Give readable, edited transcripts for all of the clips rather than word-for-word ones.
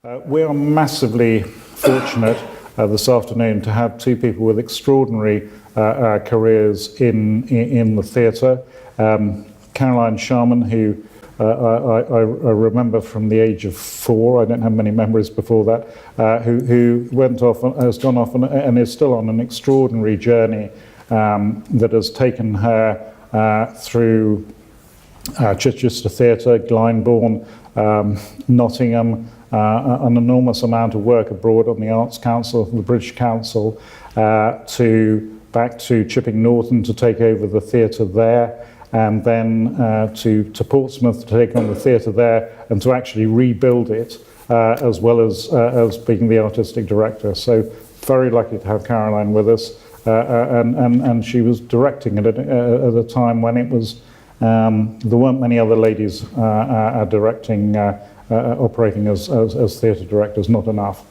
We are massively fortunate this afternoon to have two people with extraordinary careers in the theatre. Caroline Sharman, who I remember from the age of 4, I don't have many memories before that, who went off, has gone off and is still on an extraordinary journey that has taken her through Chichester Theatre, Glyndebourne, Nottingham, an enormous amount of work abroad on the Arts Council, the British Council, back to Chipping Norton to take over the theatre there, and then to Portsmouth to take on the theatre there and to actually rebuild it, as well as being the artistic director. So very lucky to have Caroline with us, and she was directing it at a time when it was there weren't many other ladies directing, operating as theatre directors, not enough.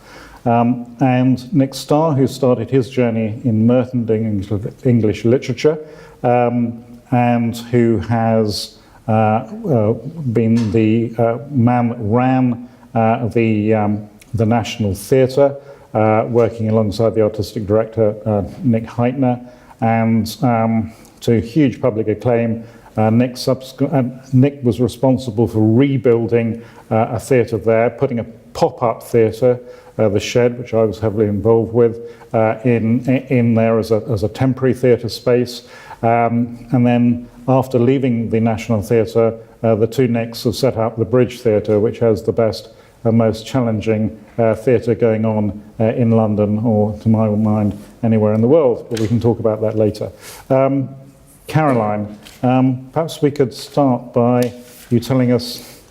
And Nick Starr, who started his journey in Merton doing English literature, and who has been the man that ran the National Theatre, working alongside the artistic director Nick Heitner, and to huge public acclaim. Nick was responsible for rebuilding a theatre there, putting a pop-up theatre, the Shed, which I was heavily involved with, in there as a temporary theatre space. And then after leaving the National Theatre, the two Nicks have set up the Bridge Theatre, which has the best and most challenging theatre going on in London, or to my mind, anywhere in the world. But we can talk about that later. Caroline, perhaps we could start by you telling us,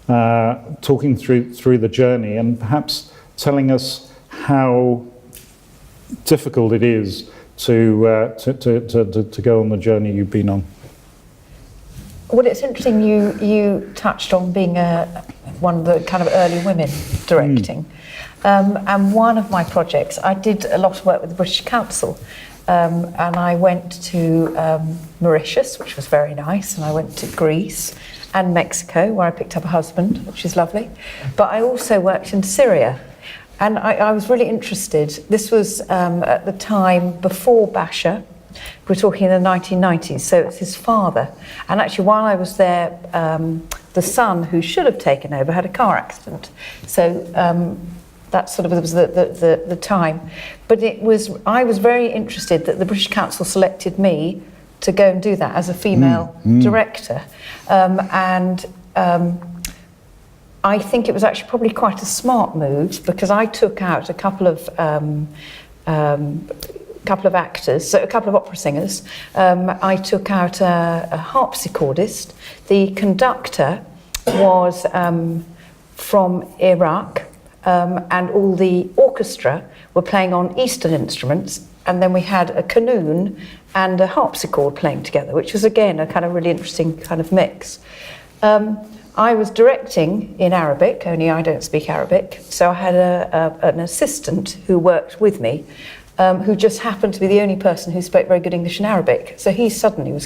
talking through the journey, and perhaps telling us how difficult it is to go on the journey you've been on. Well, it's interesting you touched on being one of the kind of early women directing. And one of my projects, I did a lot of work with the British Council. And I went to Mauritius, which was very nice, and I went to Greece and Mexico, where I picked up a husband, which is lovely. But I also worked in Syria, and I was really interested. This was at the time before Bashar. We're talking in the 1990s, so it's his father. And actually, while I was there, the son who should have taken over had a car accident. So that sort of was the time. But I was very interested that the British Council selected me to go and do that as a female director. And I think it was actually probably quite a smart move, because I took out a couple of actors, so a couple of opera singers. I took out a harpsichordist. The conductor was from Iraq. And all the orchestra were playing on Eastern instruments, and then we had a qanun and a harpsichord playing together, which was again a kind of really interesting kind of mix. I was directing in Arabic, only I don't speak Arabic, so I had an assistant who worked with me, who just happened to be the only person who spoke very good English and Arabic. So he suddenly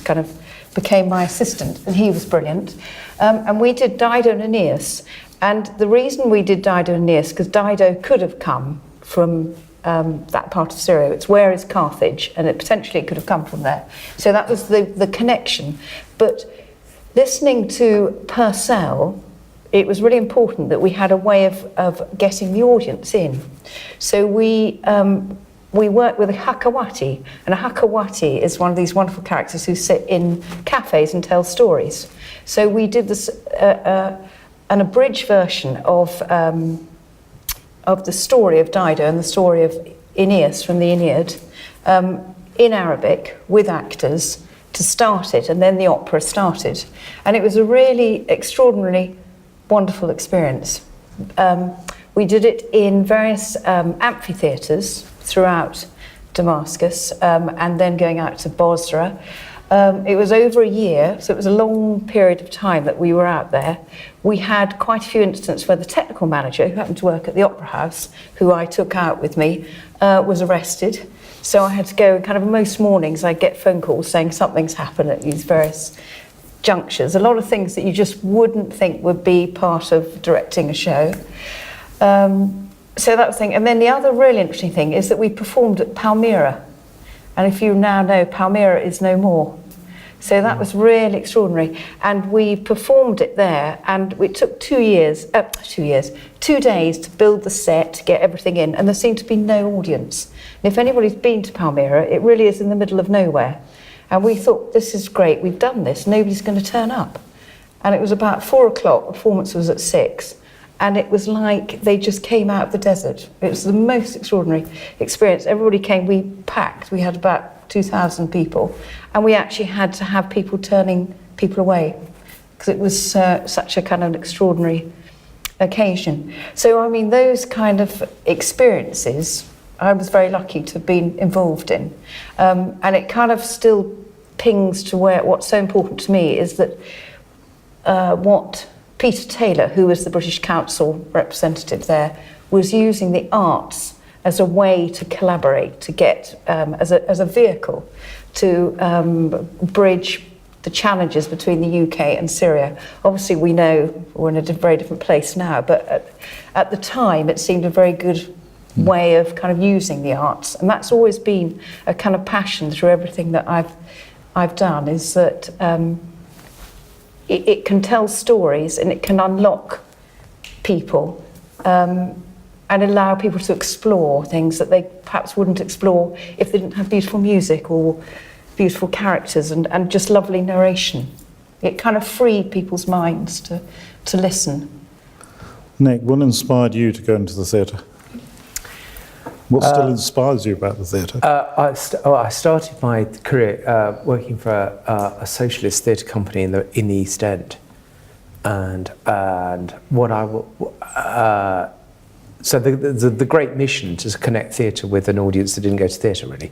became my assistant, and he was brilliant. And we did Dido and Aeneas. And the reason we did Dido and Aeneas, because Dido could have come from that part of Syria. It's where is Carthage, and it potentially could have come from there. So that was the connection. But listening to Purcell, it was really important that we had a way of getting the audience in. So we worked with a Hakawati, and a Hakawati is one of these wonderful characters who sit in cafes and tell stories. So we did this an abridged version of the story of Dido and the story of Aeneas from the Aeneid in Arabic with actors to start it, and then the opera started. And it was a really extraordinarily wonderful experience. We did it in various amphitheatres throughout Damascus, and then going out to Bosra. It was over a year, so it was a long period of time that we were out there. We had quite a few instances where the technical manager, who happened to work at the Opera House, who I took out with me, was arrested. So I had to go, kind of most mornings I'd get phone calls saying something's happened at these various junctures. A lot of things that you just wouldn't think would be part of directing a show. So that was the thing. And then the other really interesting thing is that we performed at Palmyra. And if you now know, Palmyra is no more. So that was really extraordinary. And we performed it there, and it took 2 days to build the set, to get everything in, and there seemed to be no audience. And if anybody's been to Palmyra, it really is in the middle of nowhere. And we thought, this is great, we've done this, nobody's going to turn up. And it was about 4 o'clock, the performance was at 6. And it was like they just came out of the desert. It was the most extraordinary experience. Everybody came, we packed, we had about 2,000 people, and we actually had to have people turning people away because it was such a kind of extraordinary occasion. So, I mean, those kind of experiences, I was very lucky to have been involved in. And it kind of still pings to what's so important to me is that what Peter Taylor, who was the British Council representative there, was using the arts as a way to collaborate, to get, as a vehicle to bridge the challenges between the UK and Syria. Obviously we know we're in a very different place now, but at the time it seemed a very good way of kind of using the arts. And that's always been a kind of passion through everything that I've done, is that it can tell stories and it can unlock people and allow people to explore things that they perhaps wouldn't explore if they didn't have beautiful music or beautiful characters and just lovely narration. It kind of freed people's minds to listen. Nick, what inspired you to go into the theatre? What still inspires you about the theatre? I started my career working for a socialist theatre company in the East End, and what so the great mission to connect theatre with an audience that didn't go to theatre really,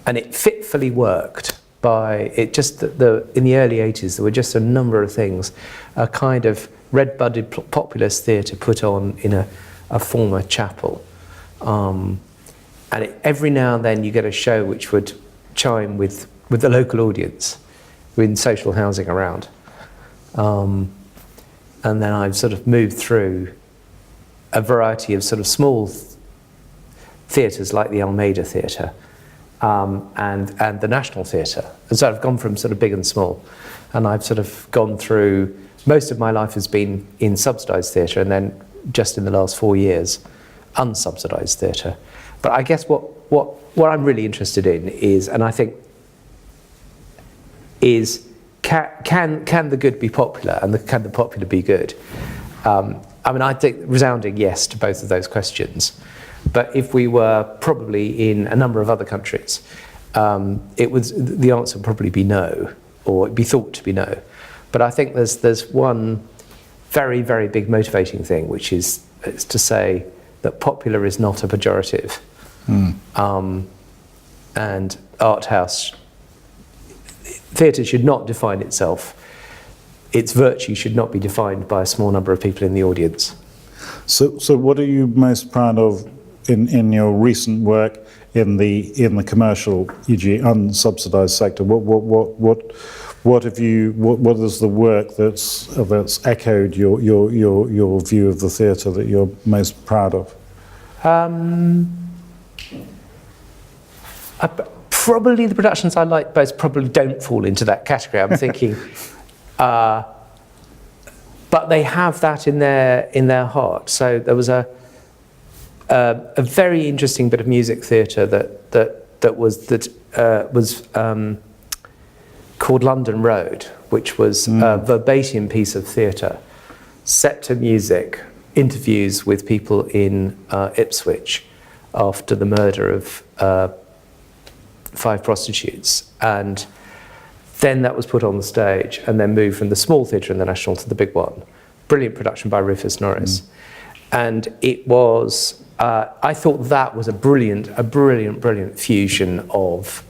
and it fitfully worked. In the early 80s there were just a number of things, a kind of red-budded populist theatre put on in a former chapel. Every now and then you get a show which would chime with the local audience in social housing around. And then I've sort of moved through a variety of sort of small theatres like the Almeida Theatre and the National Theatre. And so I've gone from sort of big and small. And I've sort of gone through, most of my life has been in subsidised theatre, and then just in the last 4 years, unsubsidised theatre. But I guess what I'm really interested in is, and I think is, can the good be popular, and can the popular be good? I mean, I think resounding yes to both of those questions. But if we were probably in a number of other countries, the answer would probably be no, or it'd be thought to be no. But I think there's one very, very big motivating thing, which is to say that popular is not a pejorative. And art house, theatre should not define itself. Its virtue should not be defined by a small number of people in the audience. So what are you most proud of in your recent work in the commercial, e.g., unsubsidised sector? What is the work that's echoed your view of the theatre that you're most proud of? Probably the productions I like most probably don't fall into that category. I'm thinking, but they have that in their heart. So there was a very interesting bit of music theatre that was called London Road, which was a verbatim piece of theatre set to music, interviews with people in Ipswich after the murder of 5 prostitutes, and then that was put on the stage and then moved from the small theatre in the National to the big one. Brilliant production by Rufus Norris. And it was, I thought that was a brilliant fusion of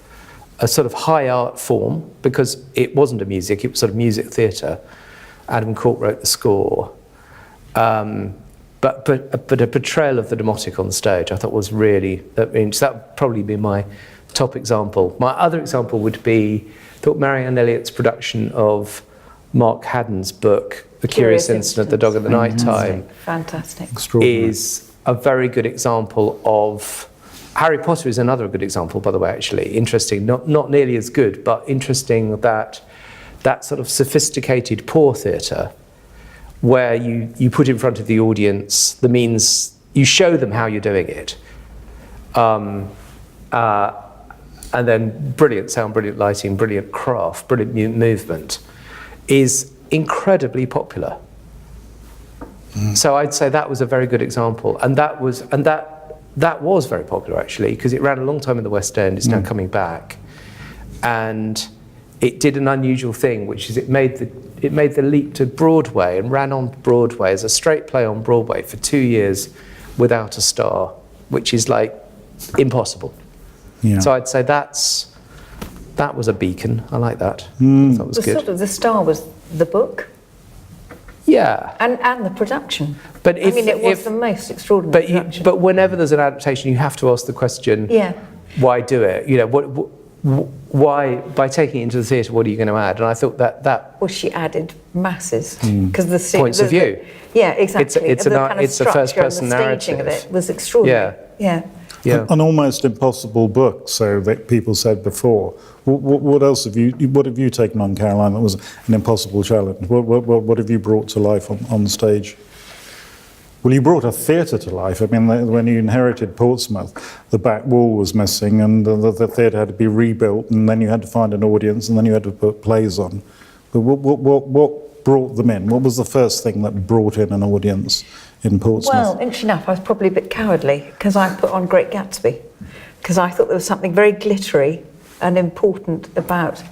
a sort of high art form, because it wasn't a music, it was sort of music theatre. Adam Cork wrote the score. But a portrayal of the demotic on the stage I thought was really, that would probably be my top example. My other example would be, I thought Marianne Elliott's production of Mark Haddon's book, The Curious Incident, The Dog at the Night Time, Fantastic. Extraordinary. is a very good example of... Harry Potter is another good example, by the way, actually. Interesting, not nearly as good, but interesting that sort of sophisticated poor theatre, where you put in front of the audience the means, you show them how you're doing it. And then brilliant sound, brilliant lighting, brilliant craft, brilliant movement is incredibly popular. So I'd say that was a very good example, and that was very popular actually, because it ran a long time in the West End. It's now coming back, and it did an unusual thing, which is it made the leap to Broadway and ran on Broadway as a straight play on Broadway for 2 years without a star, which is like impossible. Yeah. So I'd say that was a beacon. I like that. That was good. Sort of the Starr was the book. Yeah. And the production. But I mean, it was the most extraordinary production. But whenever there's an adaptation, you have to ask the question, why do it? You know, why, by taking it into the theatre, what are you going to add? And I thought that Well, she added masses because the points of view. Yeah, exactly. It's a first-person narrative. Staging of it was extraordinary. Yeah. An almost impossible book, so that people said before. What else have you taken on, Caroline, that was an impossible challenge? What have you brought to life on stage? Well, you brought a theatre to life. I mean, when you inherited Portsmouth, the back wall was missing, and the theatre had to be rebuilt, and then you had to find an audience, and then you had to put plays on. But what brought them in? What was the first thing that brought in an audience in Portsmouth? Well, interesting enough, I was probably a bit cowardly because I put on Great Gatsby, because I thought there was something very glittery and important about.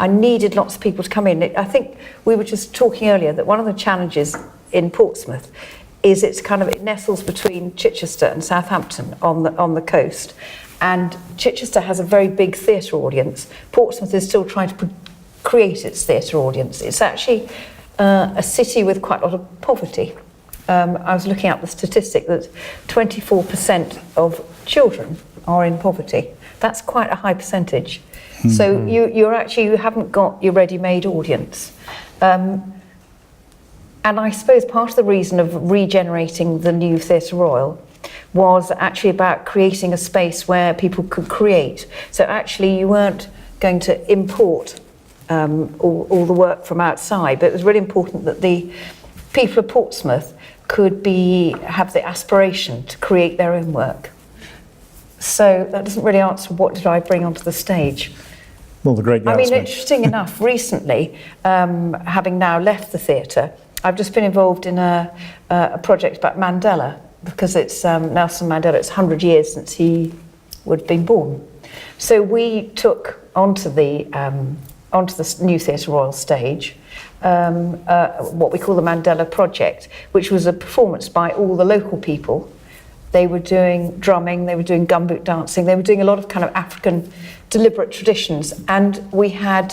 I needed lots of people to come in. I think we were just talking earlier that one of the challenges in Portsmouth is it nestles between Chichester and Southampton on the coast, and Chichester has a very big theatre audience. Portsmouth is still trying to create its theatre audience. It's actually a city with quite a lot of poverty. I was looking up the statistic that 24% of children are in poverty. That's quite a high percentage. Mm-hmm. So you haven't got your ready-made audience. And I suppose part of the reason of regenerating the new Theatre Royal was actually about creating a space where people could create. So actually you weren't going to import all the work from outside, but it was really important that the people of Portsmouth could have the aspiration to create their own work. So that doesn't really answer what did I bring onto the stage. Well, the Great Gatsby. I mean, interesting enough, recently, having now left the theatre, I've just been involved in a project about Mandela, because it's Nelson Mandela, it's 100 years since he would have been born. So we took onto the new Theatre Royal stage what we call the Mandela Project, which was a performance by all the local people. They were doing drumming, they were doing gumboot dancing, they were doing a lot of kind of African deliberate traditions. And we had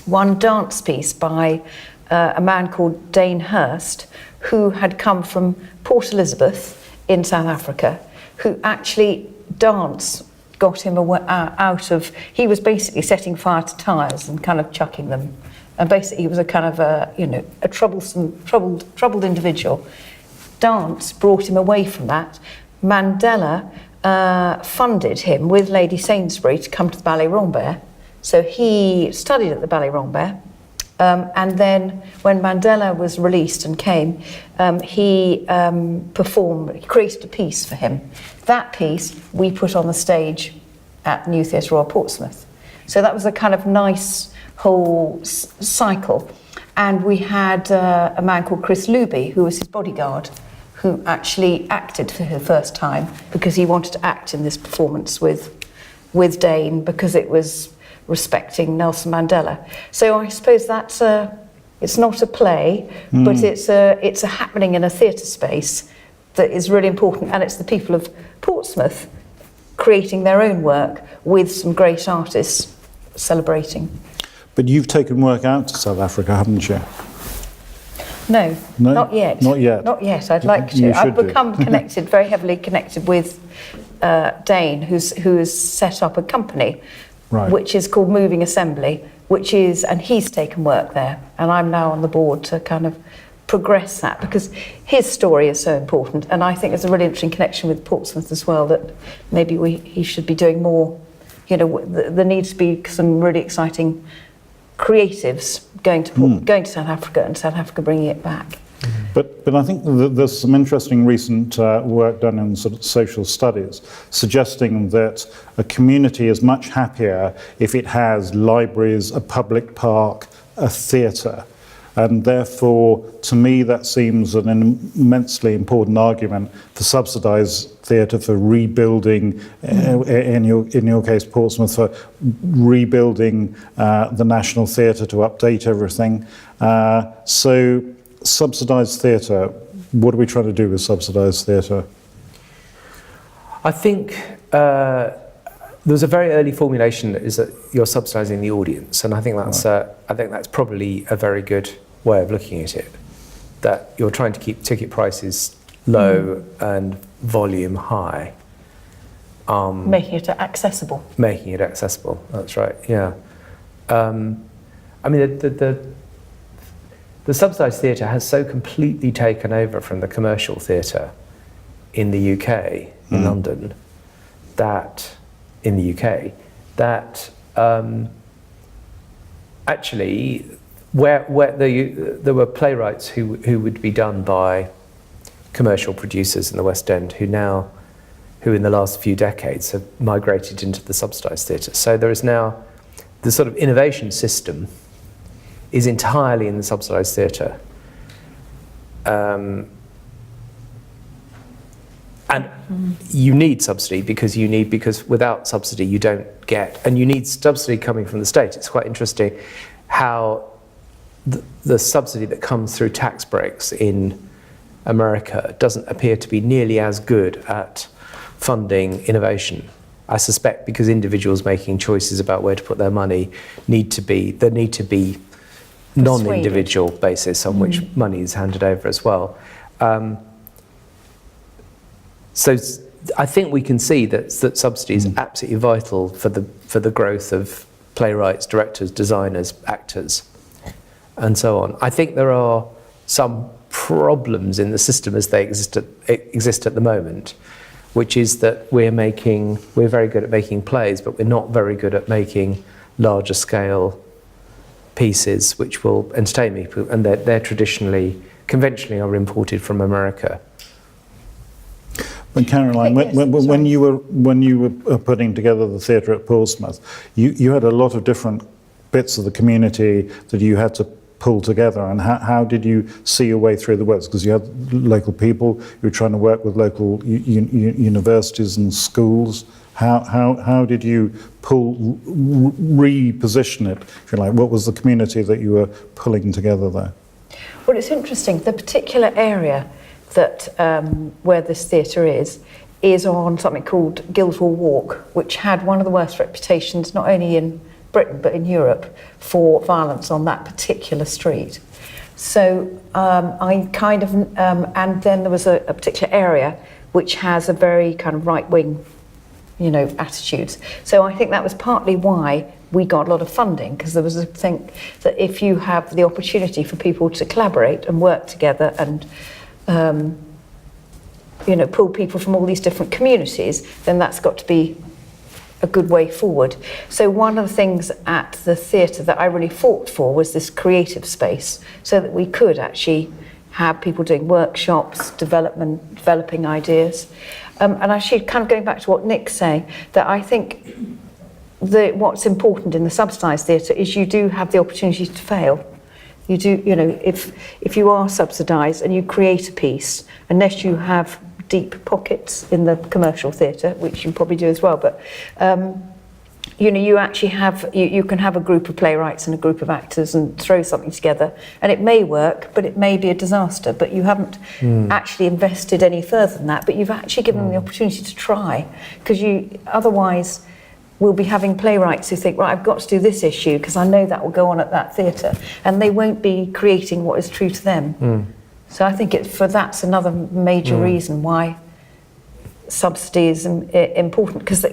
one dance piece by a man called Dane Hurst, who had come from Port Elizabeth in South Africa, who actually dance got him out of, he was basically setting fire to tyres and kind of chucking them. And basically he was a kind of a troubled individual. Dance brought him away from that. Mandela funded him with Lady Sainsbury to come to the Ballet Rambert. So he studied at the Ballet Rambert. And then when Mandela was released and came, he created a piece for him. That piece we put on the stage at New Theatre Royal Portsmouth. So that was a kind of nice whole cycle. And we had a man called Chris Luby, who was his bodyguard, who actually acted for the first time because he wanted to act in this performance with Dane, because it was respecting Nelson Mandela. So I suppose that's it's not a play, but it's a happening in a theatre space that is really important, and it's the people of Portsmouth creating their own work with some great artists celebrating. But you've taken work out to South Africa, haven't you? No, not yet. Not yet. Not yet. I'd like to. I've become connected, very heavily connected with Dane, who has set up a company, right, which is called Moving Assembly, and he's taken work there, and I'm now on the board to kind of progress that, because his story is so important, and I think there's a really interesting connection with Portsmouth as well, that maybe he should be doing more. You know, there needs to be some really exciting creatives going to South Africa, and South Africa bringing it back. But I think there's some interesting recent work done in sort of social studies suggesting that a community is much happier if it has libraries, a public park, a theatre. And therefore, to me, that seems an immensely important argument for subsidised theatre, for rebuilding, in your case, Portsmouth, for rebuilding the National Theatre to update everything. So, subsidised theatre, what are we trying to do with subsidised theatre? I think there's a very early formulation that is that you're subsidising the audience, and I think that's probably a very good way of looking at it. That you're trying to keep ticket prices low and volume high, Making it accessible. Making it accessible. That's right. Yeah. I mean, the subsidised theatre has so completely taken over from the commercial theatre in the UK, in London, that actually, where there were playwrights who would be done by commercial producers in the West End, who in the last few decades have migrated into the subsidised theatre. So there is now the sort of innovation system is entirely in the subsidised theatre. And you need subsidy because without subsidy you don't get, and you need subsidy coming from the state. It's quite interesting how the subsidy that comes through tax breaks in America doesn't appear to be nearly as good at funding innovation. I suspect because individuals making choices about where to put their money need to be non-individual basis on which money is handed over as well. So I think we can see that subsidy is absolutely vital for the growth of playwrights, directors, designers, actors, and so on. I think there are some problems in the system as they exist at the moment, which is that we're very good at making plays, but we're not very good at making larger scale pieces which will entertain people, and they're conventionally are imported from America. But Caroline, when you were putting together the theatre at Portsmouth, you had a lot of different bits of the community that you had to pull together, and how did you see your way through the works? Because you had local people, you were trying to work with local universities and schools. How did you reposition it, if you like? What was the community that you were pulling together there? Well, it's interesting. The particular area that where this theatre is on something called Guildhall Walk, which had one of the worst reputations, not only in Britain but in Europe, for violence on that particular street. So I kind of, and then there was a particular area which has a very kind of right-wing, attitudes. So I think that was partly why we got a lot of funding, because there was a thing that if you have the opportunity for people to collaborate and work together and pull people from all these different communities, then that's got to be a good way forward. So one of the things at the theatre that I really fought for was this creative space, so that we could actually have people doing workshops, developing ideas. And actually, kind of going back to what Nick's saying, that I think what's important in the subsidised theatre is you do have the opportunity to fail. You do, if you are subsidised and you create a piece, unless you have deep pockets in the commercial theatre, which you probably do as well, but you actually have, you can have a group of playwrights and a group of actors and throw something together, and it may work, but it may be a disaster, but you haven't actually invested any further than that, but you've actually given them the opportunity to try, because otherwise we'll be having playwrights who think, right, I've got to do this issue because I know that will go on at that theatre, and they won't be creating what is true to them. So I think that's another major reason why subsidy is important, because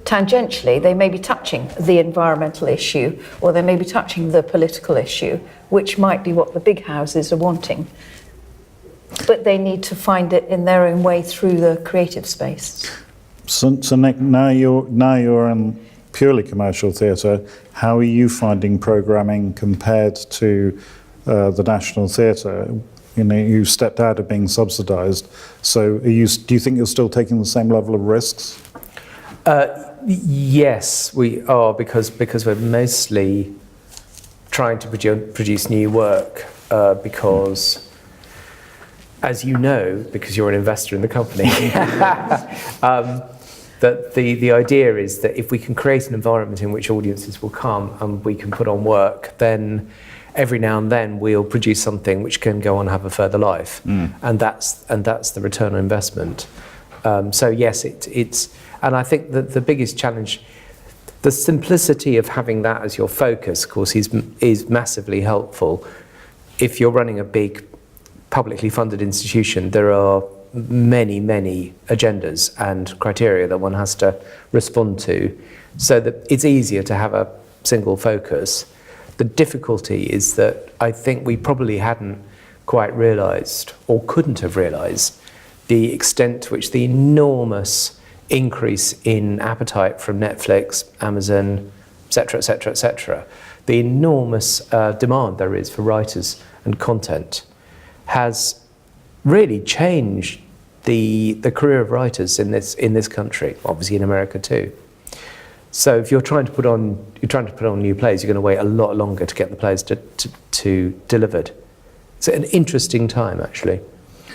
tangentially, they may be touching the environmental issue, or they may be touching the political issue, which might be what the big houses are wanting. But they need to find it in their own way through the creative space. So Nick, now you're in purely commercial theatre. How are you finding programming compared to the National Theatre? You know, you stepped out of being subsidised. So do you think you're still taking the same level of risks? Yes, we are, because we're mostly trying to produce new work because, as you know, because you're an investor in the company, that the idea is that if we can create an environment in which audiences will come and we can put on work, then every now and then we'll produce something which can go on and have a further life, and that's the return on investment. So yes, it's and I think that the biggest challenge, the simplicity of having that as your focus, of course, is massively helpful. If you're running a big publicly funded institution, there are many agendas and criteria that one has to respond to, so that it's easier to have a single focus. The difficulty is that I think we probably hadn't quite realised, or couldn't have realised, the extent to which the enormous increase in appetite from Netflix, Amazon, etc., the enormous demand there is for writers and content has really changed the career of writers in this country, obviously in America too. So if you're trying to put on new plays, you're going to wait a lot longer to get the plays to delivered. It's an interesting time, actually.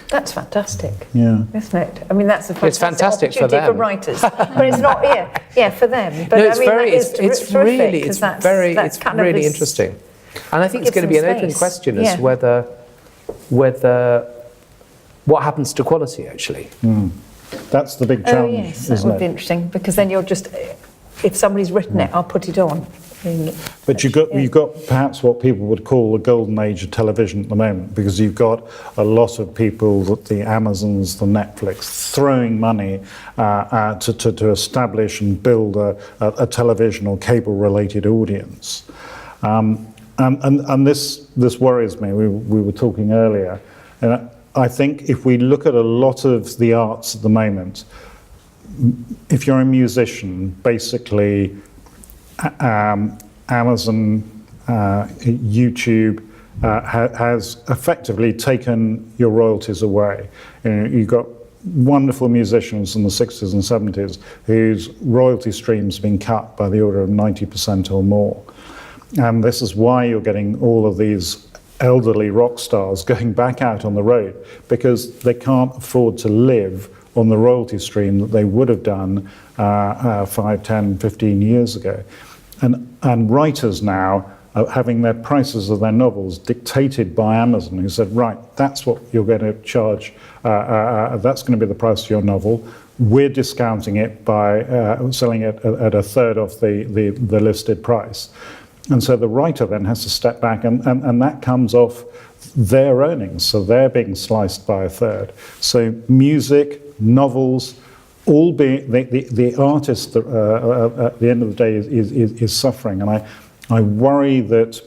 That's fantastic, Yeah. isn't it? I mean, that's a fantastic fantastic for opportunity them. for writers, but it's not for them. But No, it's I mean, very, that is it's terrific, really, 'cause it's that's kind of really this- interesting. And I think it's gives going to be an them open space. question as Yeah. to whether what happens to quality, actually. That's the big Oh challenge, yes, that isn't would be it? interesting, because then you're just, if somebody's written it, I'll put it on. But you've got perhaps what people would call the golden age of television at the moment, because you've got a lot of people, the Amazons, the Netflix, throwing money to establish and build a television or cable-related audience. And this worries me. We were talking earlier. And I think if we look at a lot of the arts at the moment, if you're a musician, basically Amazon, YouTube has effectively taken your royalties away. You know, you've got wonderful musicians in the 60s and 70s whose royalty streams have been cut by the order of 90% or more. And this is why you're getting all of these elderly rock stars going back out on the road, because they can't afford to live on the royalty stream that they would have done 5, 10, 15 years ago. And writers now are having their prices of their novels dictated by Amazon, who said, right, that's what you're going to charge, that's going to be the price of your novel. We're discounting it by selling it at a third of the listed price. And so the writer then has to step back, and that comes off their earnings, so they're being sliced by a third. So music, novels, all being the artist at the end of the day is suffering, and I worry that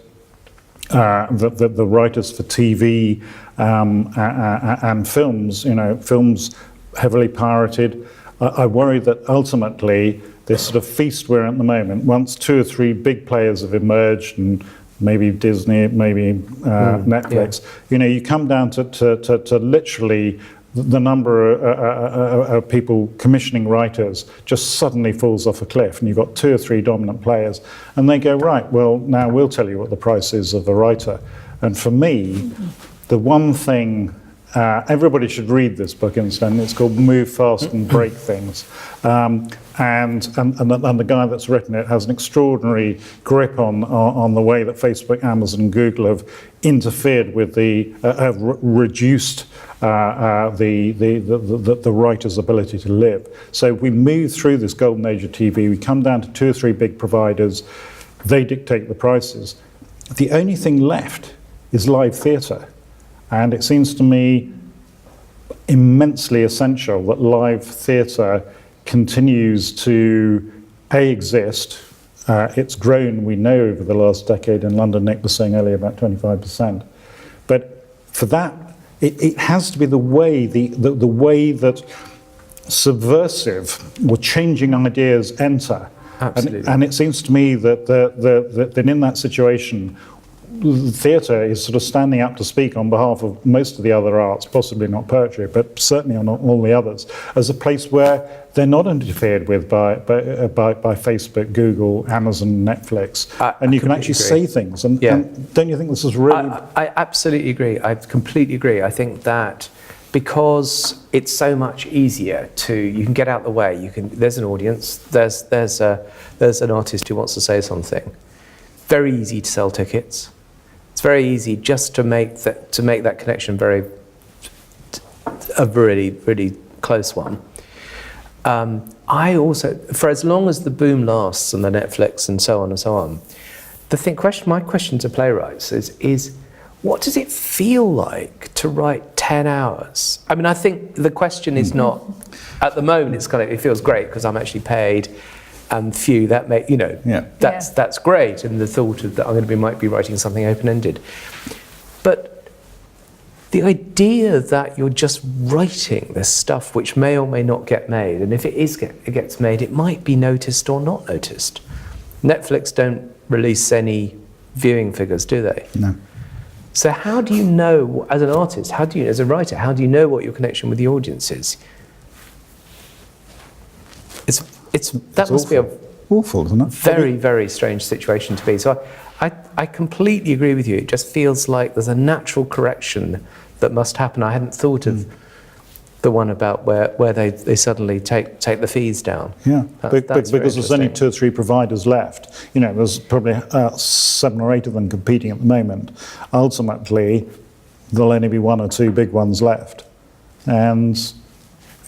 the writers for TV and films, films heavily pirated, I worry that ultimately this sort of feast we're in at the moment, once 2 or 3 big players have emerged, and maybe Disney, maybe Netflix, you come down to literally the number of people commissioning writers just suddenly falls off a cliff, and you've got 2 or 3 dominant players, and they go, right, well, now we'll tell you what the price is of the writer. And for me, the one thing, everybody should read this book, incidentally. It's called Move Fast and Break Things. And the guy that's written it has an extraordinary grip on the way that Facebook, Amazon, and Google have interfered with have reduced the writer's ability to live. So we move through this golden age of TV. We come down to 2 or 3 big providers. They dictate the prices. The only thing left is live theatre. And it seems to me immensely essential that live theatre continues to exist. It's grown, we know, over the last decade in London. Nick was saying earlier about 25%. But for that, it has to be the way that subversive or changing ideas enter. Absolutely. And it seems to me that in that situation, theatre is sort of standing up to speak on behalf of most of the other arts, possibly not poetry, but certainly on all the others, as a place where they're not interfered with by Facebook, Google, Amazon, Netflix, and you can actually say things. And don't you think this is really? I absolutely agree. I completely agree. I think that because it's so much easier you can get out the way. There's an audience. There's an artist who wants to say something. Very easy to sell tickets. It's very easy just to make that connection a really, really close one. I also, for as long as the boom lasts and the Netflix and so on, my question to playwrights is what does it feel like to write 10 hours? I mean, I think the question is not, at the moment, it feels great because I'm actually paid. And that's great. And the thought of that might be writing something open-ended. But the idea that you're just writing this stuff which may or may not get made, and if it gets made, it might be noticed or not noticed. Netflix don't release any viewing figures, do they? No. So how do you know, as an artist, as a writer, how do you know what your connection with the audience is? That must be awful, isn't it? Very, very strange situation to be. So I completely agree with you. It just feels like there's a natural correction that must happen. I hadn't thought of the one about where they suddenly take the fees down. Yeah, because there's only 2 or 3 providers left. There's probably 7 or 8 of them competing at the moment. Ultimately, there'll only be 1 or 2 big ones left. And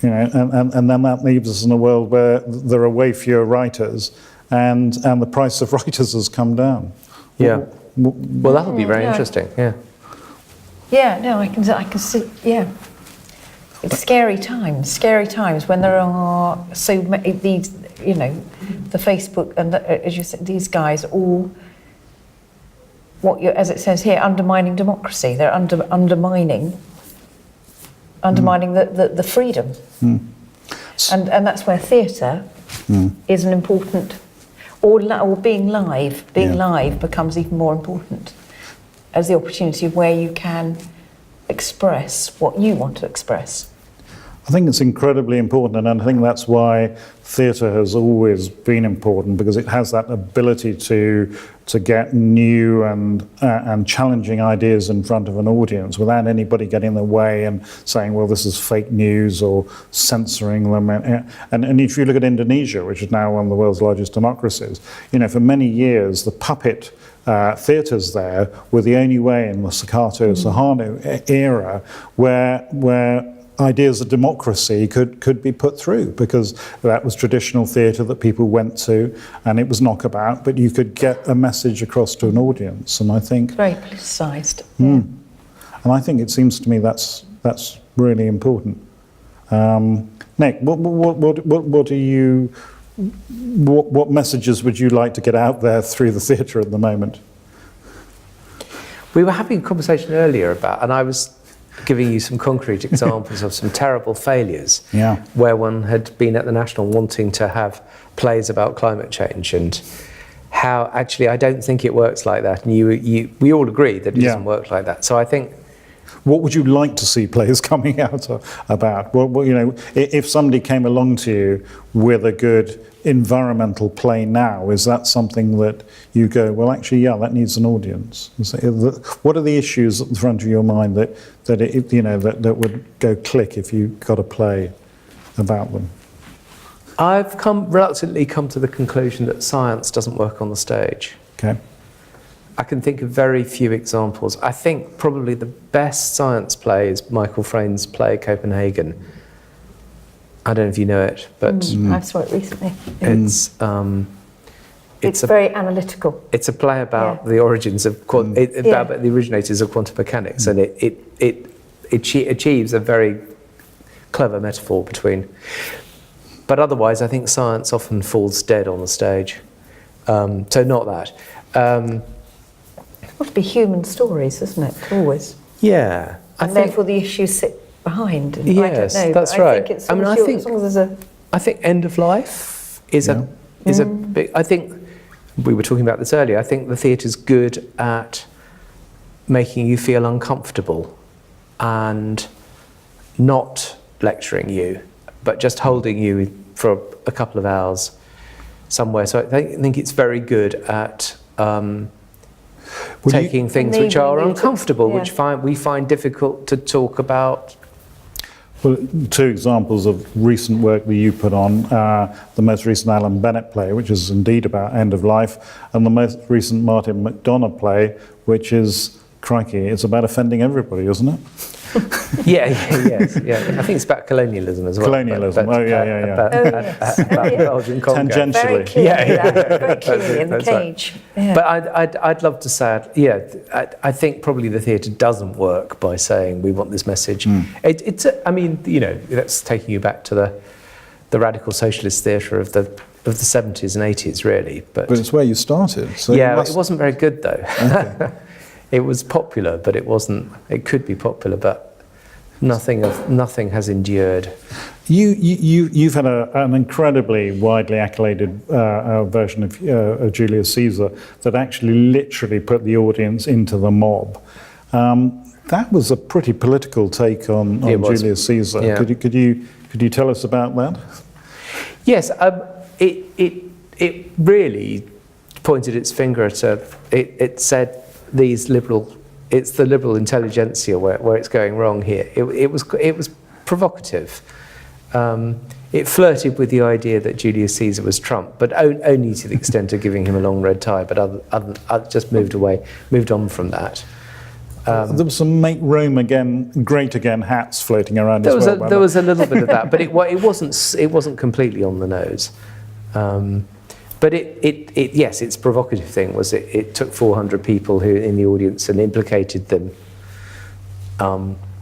and then that leaves us in a world where there are way fewer writers, and the price of writers has come down. Yeah. Well, that would be very interesting. Yeah. Yeah. No, I can see. Yeah. It's scary times when there are so many these. The Facebook and as you said, these guys all. As it says here, undermining democracy. They're undermining the freedom. And that's where theatre is an important, or being live becomes even more important as the opportunity of where you can express what you want to express. I think it's incredibly important, and I think that's why theatre has always been important, because it has that ability to get new and challenging ideas in front of an audience without anybody getting in the way and saying, well, this is fake news, or censoring them. And if you look at Indonesia, which is now one of the world's largest democracies, for many years the puppet theatres there were the only way in the Sukarno era where ideas of democracy could be put through, because that was traditional theatre that people went to, and it was knockabout, but you could get a message across to an audience. And I think very politicised. And I think it seems to me that's really important. Nick, what messages would you like to get out there through the theatre at the moment? We were having a conversation earlier about, and I was giving you some concrete examples of some terrible failures where one had been at the National wanting to have plays about climate change, and how actually I don't think it works like that. And we all agree that it doesn't work like that. So I think, what would you like to see players coming out about? If somebody came along to you with a good environmental play now, is that something that you go, well, actually, that needs an audience? What are the issues at the front of your mind that would go click if you got a play about them? I've reluctantly come to the conclusion that science doesn't work on the stage. Okay. I can think of very few examples. I think probably the best science play is Michael Frayn's play Copenhagen. I don't know if you know it, but I saw it recently. It's very analytical. It's a play about the origins of about the originators of quantum mechanics, and it achieves a very clever metaphor between But otherwise, I think science often falls dead on the stage. So not that. It must be human stories, isn't it? Always. Yeah. And therefore the issues sit behind. Yes, I don't know, that's but right. I think it's I mean, as long as there's a... I think end of life is a big. I think we were talking about this earlier. I think the theatre's good at making you feel uncomfortable and not lecturing you, but just holding you for a couple of hours somewhere. So I think it's very good at taking things which are uncomfortable, which we find difficult to talk about. Well, two examples of recent work that you put on, the most recent Alan Bennett play, which is indeed about end of life, and the most recent Martin McDonagh play, which is, crikey, it's about offending everybody, isn't it? Yes. I think it's about colonialism as well. Colonialism, About Belgian Congo. Tangentially. Very clearly, very clearly in the cage. Right. Yeah. But I'd love to say, I think probably the theatre doesn't work by saying we want this message. I mean, that's taking you back to the radical socialist theatre of the 70s and 80s, really. But it's where you started. So it wasn't very good though. Okay. It was popular, but it wasn't. It could be popular, but nothing has endured. You've had an incredibly widely accoladed version of Julius Caesar that actually literally put the audience into the mob. That was a pretty political take on Julius Caesar. Yeah. Could you tell us about that? Yes, it really pointed its finger at it said. It's the liberal intelligentsia where it's going wrong here. It was provocative. It flirted with the idea that Julius Caesar was Trump, but only to the extent of giving him a long red tie. But other just moved on from that. There was some "Make Rome Great Again" hats floating around as well. There was a little bit of that, but it wasn't completely on the nose. But its provocative thing was it took 400 people who in the audience and implicated them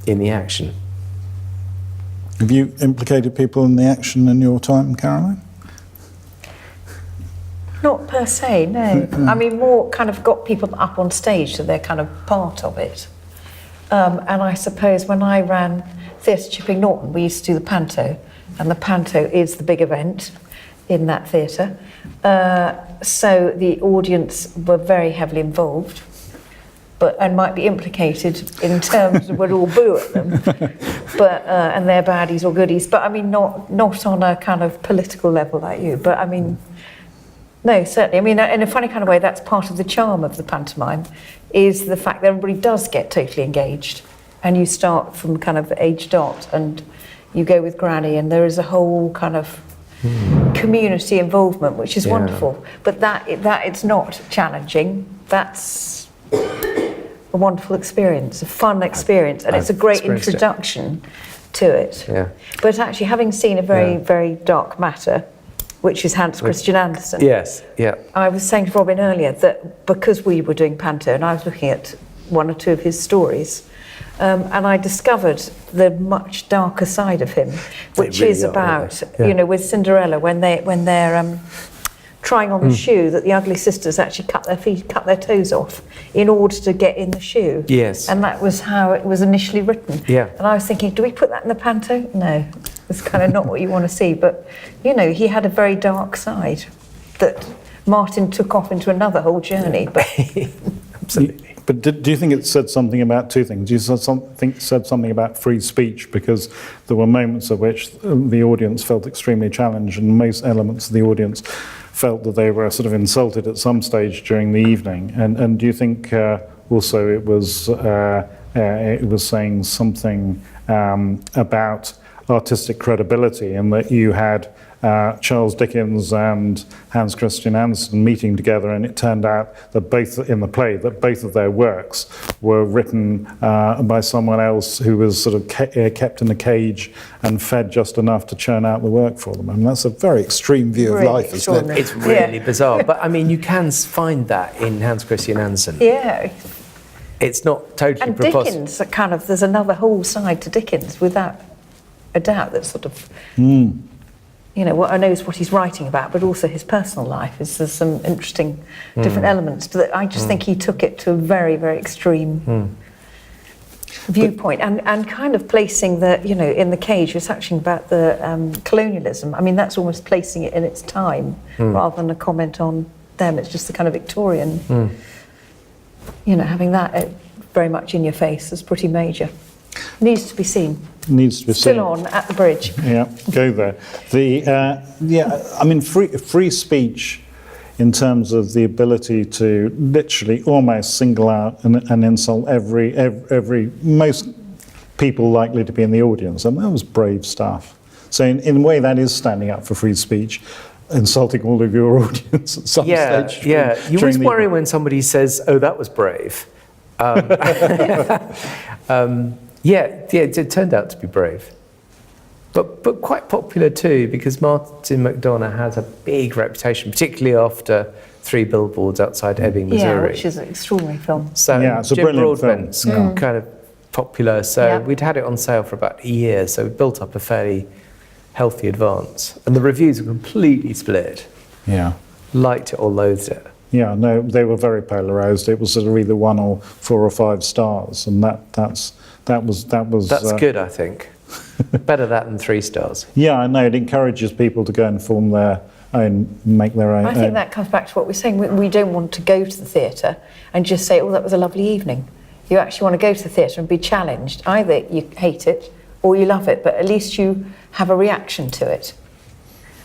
in the action. Have you implicated people in the action in your time, Caroline? Not per se, no. I mean, more kind of got people up on stage so they're kind of part of it. And I suppose when I ran Theatre Chipping Norton, we used to do the panto, and the panto is the big event in that theatre. So the audience were very heavily involved, and might be implicated in terms of we'd all boo at them, and they're baddies or goodies. But I mean, not on a kind of political level like you. But I mean, no, certainly. I mean, in a funny kind of way, that's part of the charm of the pantomime, is the fact that everybody does get totally engaged, and you start from kind of age dot, and you go with Granny, and there is a whole kind of community involvement, which is wonderful. But that it's not challenging. That's a wonderful experience, a fun experience, and it's a great introduction to it. Yeah. But actually, having seen a very, very dark matter, which is Hans Christian Andersen. Yes, yeah. I was saying to Robin earlier that because we were doing panto, and I was looking at one or two of his stories, and I discovered the much darker side of him, which is about, with Cinderella, when they're trying on the shoe, that the ugly sisters actually cut their toes off in order to get in the shoe. Yes. And that was how it was initially written. Yeah. And I was thinking, do we put that in the panto? No, it's kind of not what you want to see. But, he had a very dark side that Martin took off into another whole journey. But absolutely. But do you think it said something about two things? You said something about free speech, because there were moments at which the audience felt extremely challenged, and most elements of the audience felt that they were sort of insulted at some stage during the evening. And do you think also it was saying something about artistic credibility, and that you had Charles Dickens and Hans Christian Andersen meeting together, and it turned out that both of their works were written by someone else who was sort of kept in a cage and fed just enough to churn out the work for them. I mean, that's a very extreme view of life, isn't it? It's really bizarre, but I mean, you can find that in Hans Christian Andersen. Yeah. It's not totally and Dickens, there's another whole side to Dickens, without a doubt, that sort of knows what he's writing about, but also his personal life. There's some interesting different elements. But I just think he took it to a very, very extreme viewpoint, and kind of placing in the cage, you're touching about the colonialism. I mean, that's almost placing it in its time rather than a comment on them. It's just the kind of Victorian, having that very much in your face is pretty major. Needs to be seen. Needs to be seen. Still on at the bridge. Yeah, go there. I mean, free speech in terms of the ability to literally almost single out and insult every most people likely to be in the audience, and that was brave stuff. So in a way, that is standing up for free speech, insulting all of your audience at some stage. Yeah, you always worry when somebody says, "Oh, that was brave." It turned out to be brave. But quite popular too, because Martin McDonagh has a big reputation, particularly after 3 Billboards Outside Ebbing, Missouri. Yeah, which is an extraordinary film. So it's a Jim brilliant Broadbent's film. kind of popular. So we'd had it on sale for about a year, so we built up a fairly healthy advance. And the reviews were completely split. Yeah. Liked it or loathed it. Yeah, no, they were very polarised. It was sort of either 1 or 4 or 5 stars, and that's good, I think. Better that than 3 stars. Yeah, I know. It encourages people to go and form their own, make their own. I think that comes back to what we're saying. We don't want to go to the theatre and just say, "Oh, that was a lovely evening." You actually want to go to the theatre and be challenged. Either you hate it or you love it, but at least you have a reaction to it.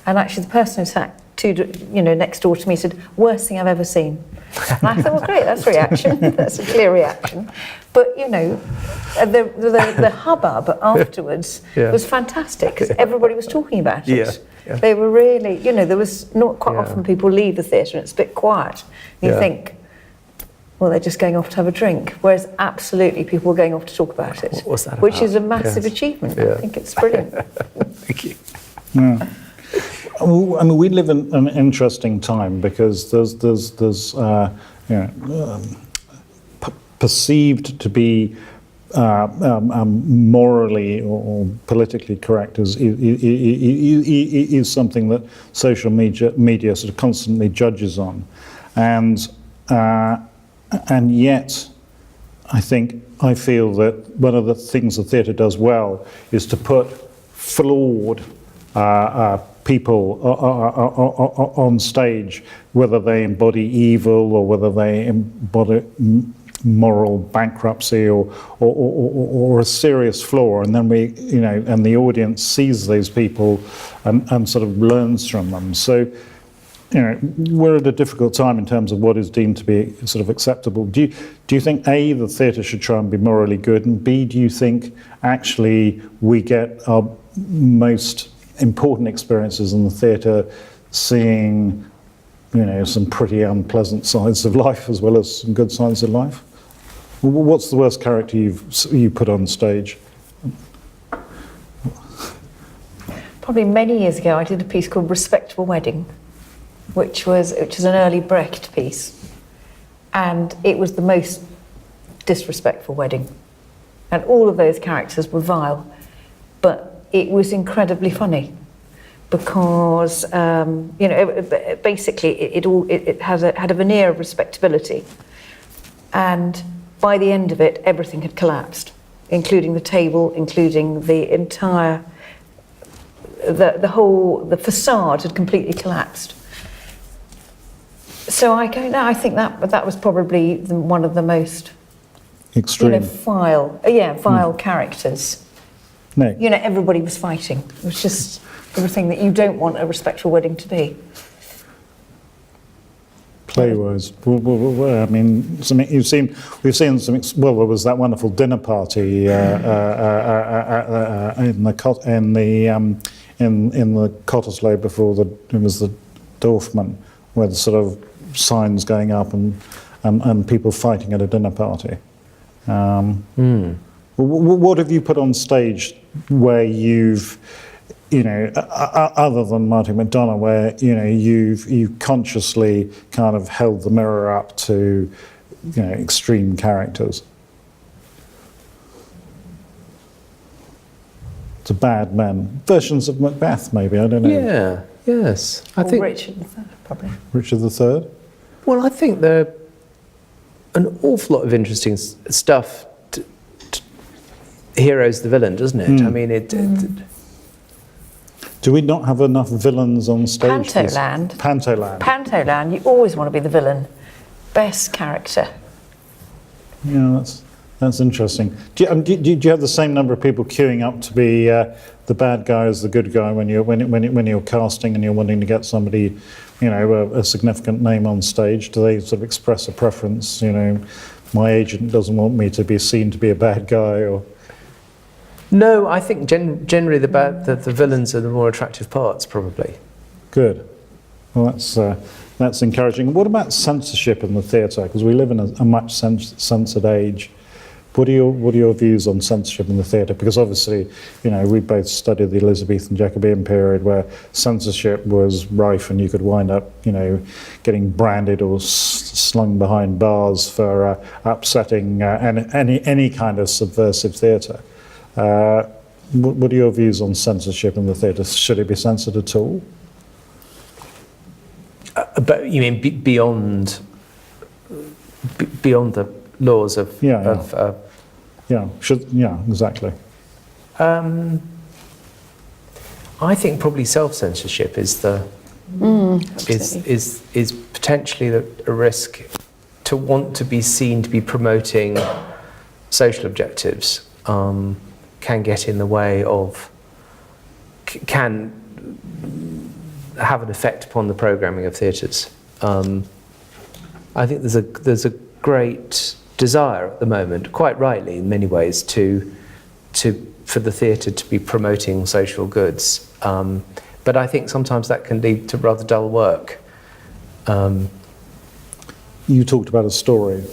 And actually, the person who sat next door to me said, "Worst thing I've ever seen." And I thought, well, great, that's a reaction. That's a clear reaction. But, the hubbub afterwards was fantastic because everybody was talking about it. Yeah. They were really, there was not quite often people leave the theatre and it's a bit quiet. You think, well, they're just going off to have a drink. Whereas absolutely people were going off to talk about it. What's that which about? is a massive achievement. Yeah. I think it's brilliant. Thank you. Yeah. I mean, we live in an interesting time because there's perceived to be morally or politically correct is something that social media sort of constantly judges on, and yet I feel that one of the things the theatre does well is to put flawed people on stage, whether they embody evil or whether they embody moral bankruptcy or a serious flaw, and then and the audience sees those people and sort of learns from them. So, we're at a difficult time in terms of what is deemed to be sort of acceptable. Do you think A, the theatre should try and be morally good, and B, do you think actually we get our most important experiences in the theatre seeing some pretty unpleasant sides of life as well as some good sides of life? What's the worst character you put on stage? Probably many years ago I did a piece called Respectable Wedding, which was an early Brecht piece, and it was the most disrespectful wedding, and all of those characters were vile, but it was incredibly funny because basically it had a veneer of respectability, and by the end of it everything had collapsed, including the table, including the entire the facade had completely collapsed. So I think that was probably one of the most extreme, vile characters. No. Everybody was fighting. It was just everything that you don't want a respectful wedding to be. Play-wise, I mean, we've seen some. Well, there was that wonderful dinner party in the Cottesloe before it was the Dorfman, where the sort of signs going up and people fighting at a dinner party. What have you put on stage where you've, other than Martin McDonagh, where you've consciously kind of held the mirror up to, extreme characters? to bad men. Versions of Macbeth, maybe, I don't know. Yeah, yes. I Or think Richard III, probably. Richard III? Well, I think there are an awful lot of interesting stuff. Hero's the villain, doesn't it? I mean, Do we not have enough villains on stage? Pantoland. Pantoland. You always want to be the villain. Best character. Yeah, that's interesting. Do you have the same number of people queuing up to be the bad guy as the good guy when you're casting and you're wanting to get somebody, a significant name on stage? Do they sort of express a preference? My agent doesn't want me to be seen to be a bad guy, or? No, I think generally the villains are the more attractive parts, probably. Good. Well, that's encouraging. What about censorship in the theatre? Because we live in a much censored age. What are your views on censorship in the theatre? Because obviously, we both studied the Elizabethan Jacobean period where censorship was rife, and you could wind up, getting branded or slung behind bars for upsetting any kind of subversive theatre. What are your views on censorship in the theatre? Should it be censored at all? But you mean beyond the laws of... Exactly. I think probably self-censorship is is potentially a risk to want to be seen to be promoting social objectives. Can get in the way of, can have an effect upon the programming of theatres. I think there's a great desire at the moment, quite rightly in many ways, for the theatre to be promoting social goods. But I think sometimes that can lead to rather dull work. You talked about a story.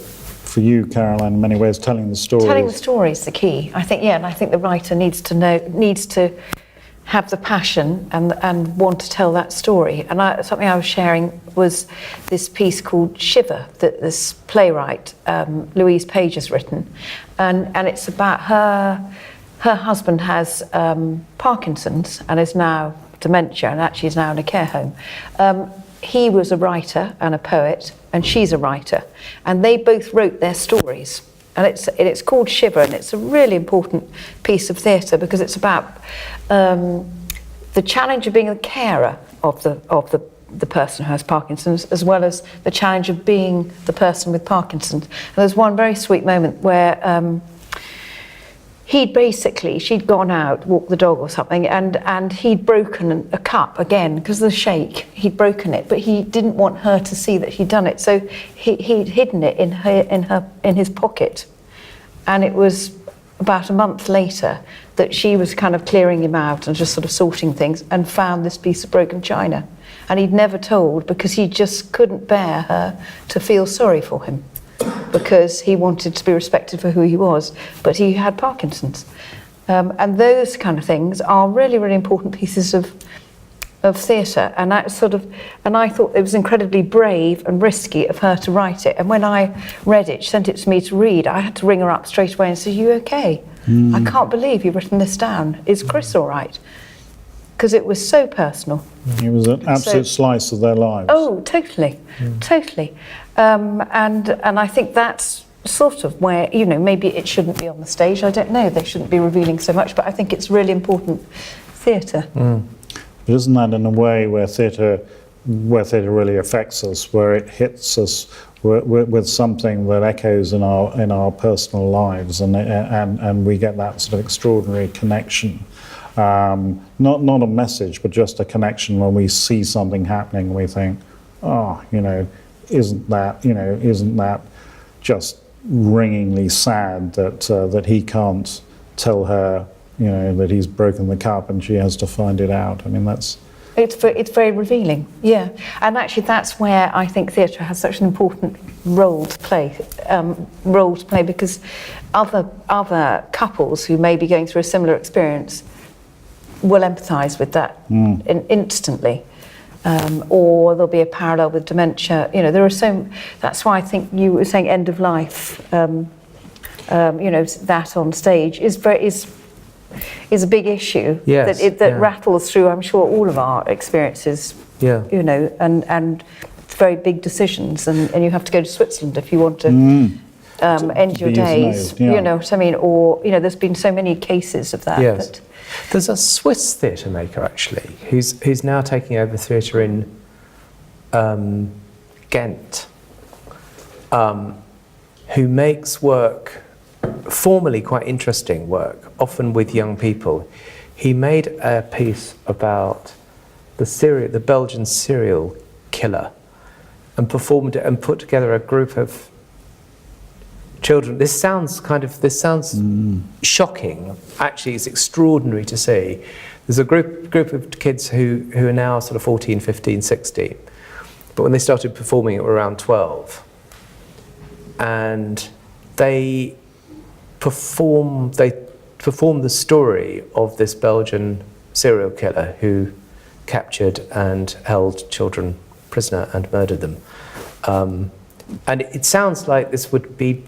For you, Caroline, in many ways, telling the story. Telling the story is the key. I think, and I think the writer needs to have the passion and want to tell that story. And something I was sharing was this piece called Shiver that this playwright Louise Page has written, and it's about her husband has Parkinson's and is now dementia, and actually is now in a care home. He was a writer and a poet, and she's a writer, and they both wrote their stories. And it's called Shiver, and it's a really important piece of theatre because it's about the challenge of being a carer of the person who has Parkinson's, as well as the challenge of being the person with Parkinson's. And there's one very sweet moment where she'd gone out, walked the dog or something, and he'd broken a cup again because of the shake. He'd broken it, but he didn't want her to see that he'd done it, so he'd hidden it in his pocket. And it was about a month later that she was kind of clearing him out and just sort of sorting things, and found this piece of broken china. And he'd never told because he just couldn't bear her to feel sorry for him, because he wanted to be respected for who he was, but he had Parkinson's. And those kind of things are really, really important pieces of theatre. And I thought it was incredibly brave and risky of her to write it. And when I read it, she sent it to me to read, I had to ring her up straight away and say, "Are you okay? I can't believe you've written this down. Is Chris all right?" Because it was so personal. It was an absolute slice of their lives. Oh, totally, totally. And I think that's sort of where, maybe it shouldn't be on the stage. I don't know, they shouldn't be revealing so much, but I think it's really important theatre. But isn't that in a way where theatre really affects us, where it hits us with something that echoes in our personal lives, and we get that sort of extraordinary connection. Not a message, but just a connection when we see something happening and we think, isn't that just ringingly sad that he can't tell her, that he's broken the cup and she has to find it out. I mean, it's very revealing, yeah. And actually that's where I think theatre has such an important role to play, because other couples who may be going through a similar experience will empathise with that instantly. Or there'll be a parallel with dementia. That's why I think you were saying end of life, that on stage is is a big issue Yes, that rattles through, I'm sure, all of our experiences. Yeah. You know, and it's very big decisions, and you have to go to Switzerland if you want to end your be days. euthanized, yeah. You know what I mean? Or there's been so many cases of that. Yes. That, There's a Swiss theatre maker actually who's now taking over theatre in Ghent, who makes work, formerly quite interesting work, often with young people. He made a piece about the Belgian serial killer, and performed it and put together a group of children. This sounds shocking. Actually, it's extraordinary to see. There's a group of kids who are now sort of 14, 15, 16. But when they started performing, it were around 12. And they perform the story of this Belgian serial killer who captured and held children prisoner and murdered them. And it sounds like this would be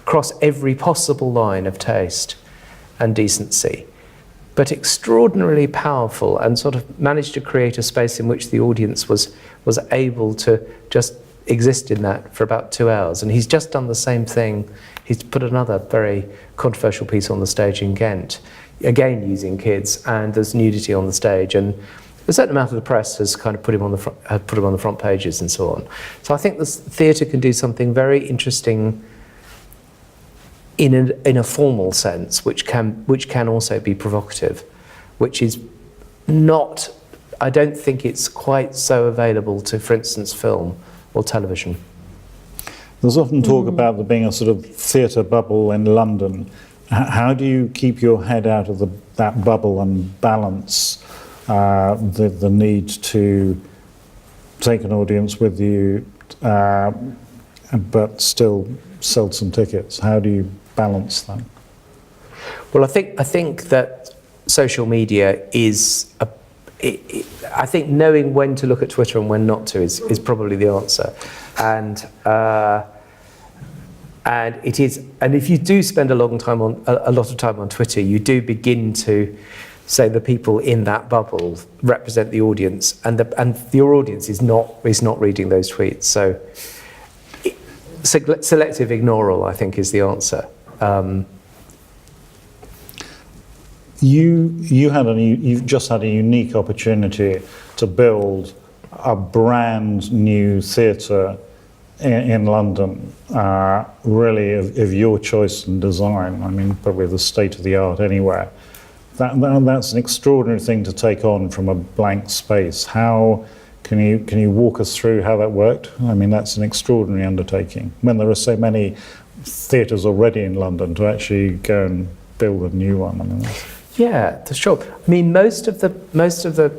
cross every possible line of taste and decency, but extraordinarily powerful, and sort of managed to create a space in which the audience was able to just exist in that for about 2 hours. And he's just done the same thing. He's put another very controversial piece on the stage in Ghent, again using kids, and there's nudity on the stage, and a certain amount of the press has kind of put him on the front pages and so on. So I think this theatre can do something very interesting in a formal sense, which can also be provocative, which is not. I don't think it's quite so available to, for instance, film or television. There's often talk about there being a sort of theatre bubble in London. How do you keep your head out of that bubble and balance the need to take an audience with you, but still sell some tickets? How do you balance that? Well, I think that social media is I think knowing when to look at Twitter and when not to is probably the answer, and it is. And if you do spend a lot of time on Twitter, you do begin to say the people in that bubble represent the audience, and your audience is not reading those tweets. So selective ignoral, I think, is the answer. You've just had a unique opportunity to build a brand new theatre in London, really of your choice and design. I mean, probably the state of the art anywhere. That's an extraordinary thing to take on from a blank space. How can you walk us through how that worked? I mean, that's an extraordinary undertaking when there are so many theatres already in London to actually go and build a new one. I mean, yeah, for sure. I mean, most of the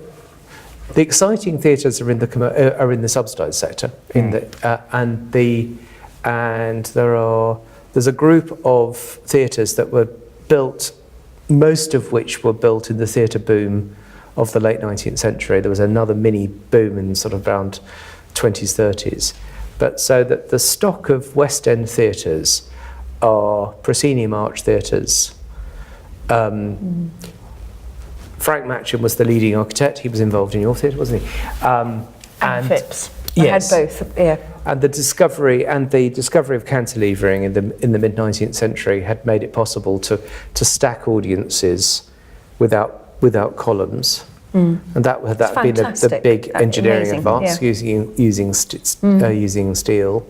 exciting theatres are in the subsidised sector. There's a group of theatres that were built, most of which were built in the theatre boom of the late 19th century. There was another mini boom in sort of around 20s, 30s. But so that the stock of West End theatres are proscenium arch theatres. Frank Matcham was the leading architect. He was involved in your theatre, wasn't he? and Phipps. Yes. I had both, yeah. And the discovery of cantilevering in the mid-19th century had made it possible to stack audiences without columns. And that had been the big engineering amazing, advance, yeah. using steel.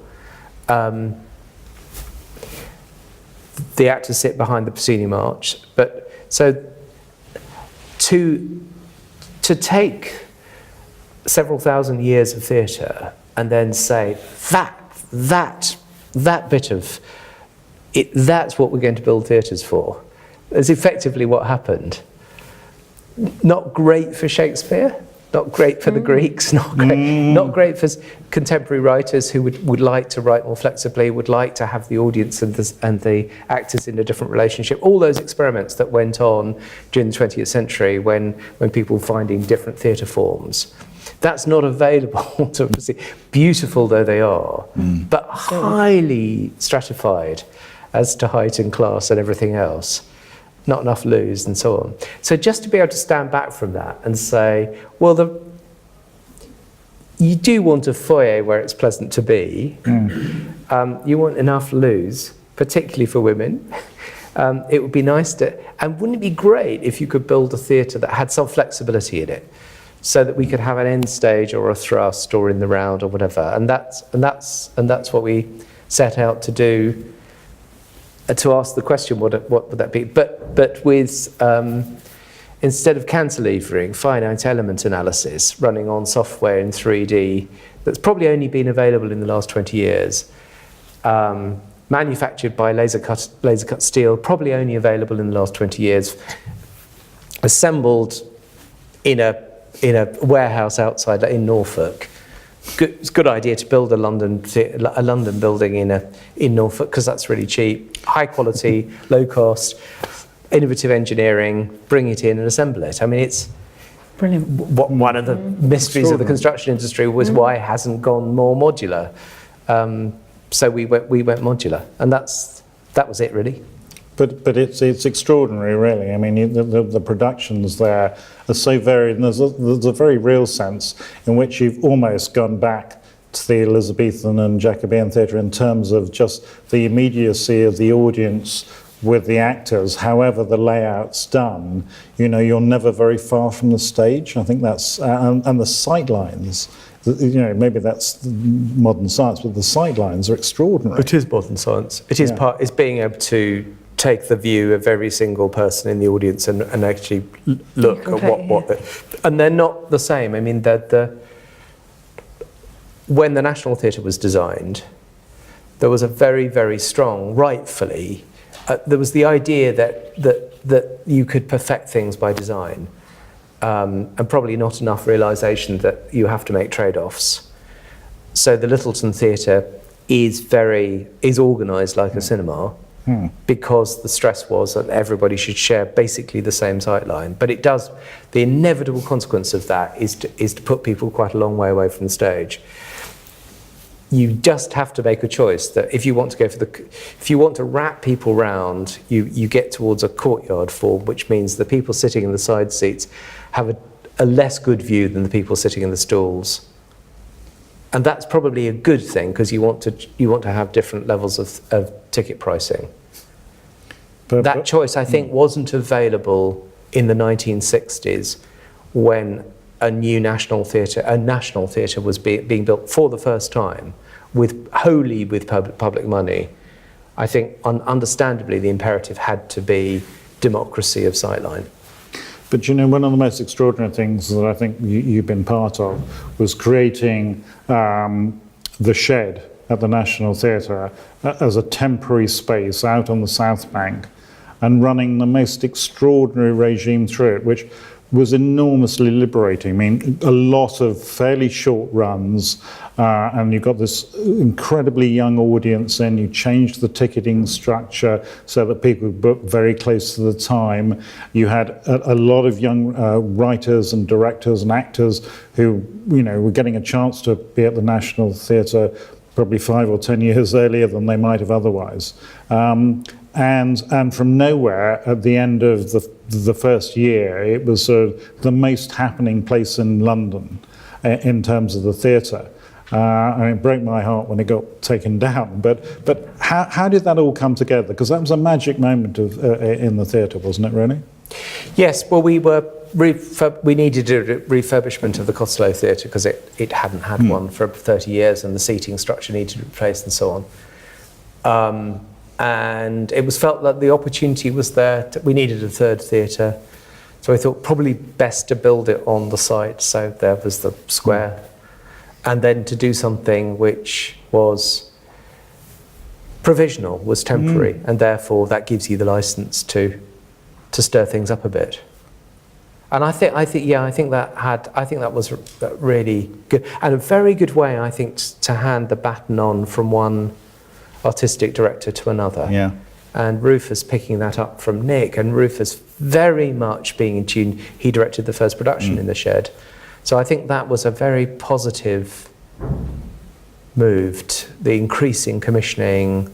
The actors sit behind the proscenium arch, but so to take several thousand years of theatre and then say that bit of it, that's what we're going to build theatres for, is effectively what happened. Not great for Shakespeare, not great for the Greeks, not great for contemporary writers who would like to write more flexibly, would like to have the audience and the actors in a different relationship. All those experiments that went on during the 20th century when people were finding different theatre forms. That's not available to see, beautiful though they are, but highly stratified as to height and class and everything else. not enough loos, and so on. So just to be able to stand back from that and say, well, you do want a foyer where it's pleasant to be. You want enough loos, particularly for women. It would be nice to, and wouldn't it be great if you could build a theatre that had some flexibility in it, so that we could have an end stage or a thrust or in the round or whatever. And that's what we set out to do. To ask the question, what would that be? But with instead of cantilevering, finite element analysis running on software in 3D that's probably only been available in the last 20 years, manufactured by laser cut steel, probably only available in the last 20 years, assembled in a warehouse outside in Norfolk. It's a good idea to build a London building in Norfolk, because that's really cheap, high quality, low cost, innovative engineering. Bring it in and assemble it. I mean, it's Brilliant. One of the mysteries of the construction industry was why it hasn't gone more modular. So we went modular, and that was it really. But it's extraordinary, really. I mean, the productions there are so varied, and there's a very real sense in which you've almost gone back to the Elizabethan and Jacobean theatre in terms of just the immediacy of the audience with the actors. However the layout's done, you know, you're never very far from the stage. I think that's and the sightlines. You know, maybe that's modern science, but the sightlines are extraordinary. It is modern science. It is it's being able to take the view of every single person in the audience and actually look at what and they're not the same. I mean, when the National Theatre was designed, there was a very, very strong, rightfully, there was the idea that you could perfect things by design, and probably not enough realisation that you have to make trade-offs. So the Littleton Theatre is organised like a cinema, because the stress was that everybody should share basically the same sightline. But it does, the inevitable consequence of that is to put people quite a long way away from the stage. You just have to make a choice that if you want to wrap people round, you get towards a courtyard form, which means the people sitting in the side seats have a less good view than the people sitting in the stalls. And that's probably a good thing, because you want to have different levels of ticket pricing. That choice, I think, wasn't available in the 1960s when a national theatre was being built for the first time, wholly with public money. I think, understandably, the imperative had to be democracy of sightline. But you know, one of the most extraordinary things that I think you've been part of was creating the shed at the National Theatre as a temporary space out on the South Bank, and running the most extraordinary regime through it, which was enormously liberating. I mean, a lot of fairly short runs, and you've got this incredibly young audience, and you changed the ticketing structure so that people booked very close to the time. You had a lot of young writers and directors and actors who, you know, were getting a chance to be at the National Theatre probably 5 or 10 years earlier than they might have otherwise. And from nowhere, at the end of the first year, it was the most happening place in London in terms of the theatre. And it broke my heart when it got taken down. But how did that all come together? Because that was a magic moment in the theatre, wasn't it, really? Yes, well, we needed a refurbishment of the Costello Theatre, because it hadn't had one for 30 years, and the seating structure needed to be replaced and so on. And it was felt that the opportunity was there. We needed a third theatre, so I thought probably best to build it on the site. So there was the square, and then to do something which was provisional, was temporary, and therefore that gives you the license to stir things up a bit. And I think that was really good, and a very good way, I think, to hand the baton on from one artistic director to another. Yeah. And Rufus picking that up from Nick, and Rufus very much being in tune. He directed the first production in the shed. So I think that was a very positive move, the increasing commissioning,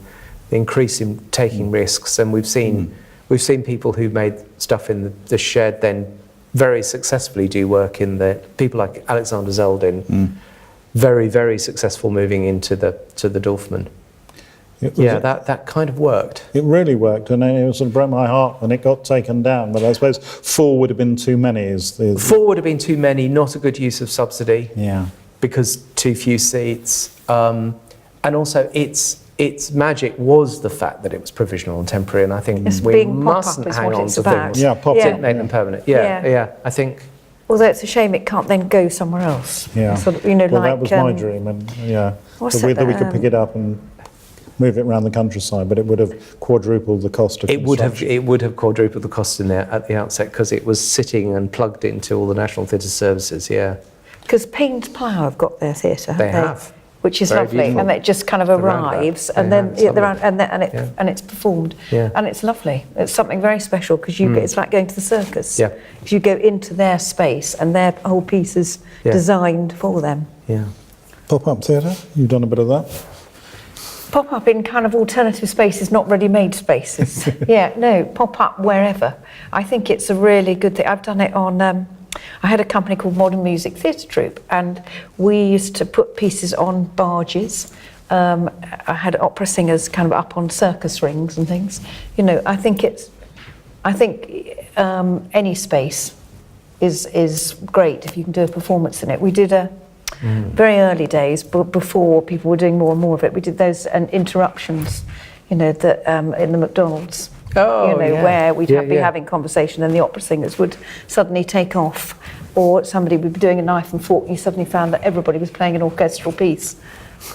the increasing taking risks, and we've seen We've seen people who made stuff in the shed then very successfully do work in the, people like Alexander Zeldin, very, very successful moving into the Dorfman. That kind of worked. It really worked, and it sort of broke my heart when it got taken down. But I suppose 4 would have been too many. 4 would have been too many, not a good use of subsidy. Yeah. Because too few seats. And also its magic was the fact that it was provisional and temporary, and I think we mustn't hang on to things that make them permanent. Yeah, I think. Although it's a shame it can't then go somewhere else. Yeah. Sort of, well, like, that was my dream, and that we could pick it up and move it around the countryside, but it would have quadrupled the cost of construction. It would have quadrupled the cost in there at the outset because it was sitting and plugged into all the National Theatre services. Yeah. Because Payne's Plough have got their theatre. They have. Which is Very lovely, beautiful. and it just kind of arrives, and then and it's performed, and it's lovely. It's something very special because it's like going to the circus. Yeah. Because you go into their space, and their whole piece is designed for them. Yeah. Pop-up theatre, you've done a bit of that? Pop-up in kind of alternative spaces, not ready-made spaces. Pop-up wherever. I think it's a really good thing. I've done it on. I had a company called Modern Music Theatre Troupe, and we used to put pieces on barges. I had opera singers kind of up on circus rings and things. I think any space is great if you can do a performance in it. We did very early days, before people were doing more and more of it. We did those interruptions, that in the McDonald's. Where we'd be having conversation, and the opera singers would suddenly take off, or somebody would be doing a knife and fork, and you suddenly found that everybody was playing an orchestral piece,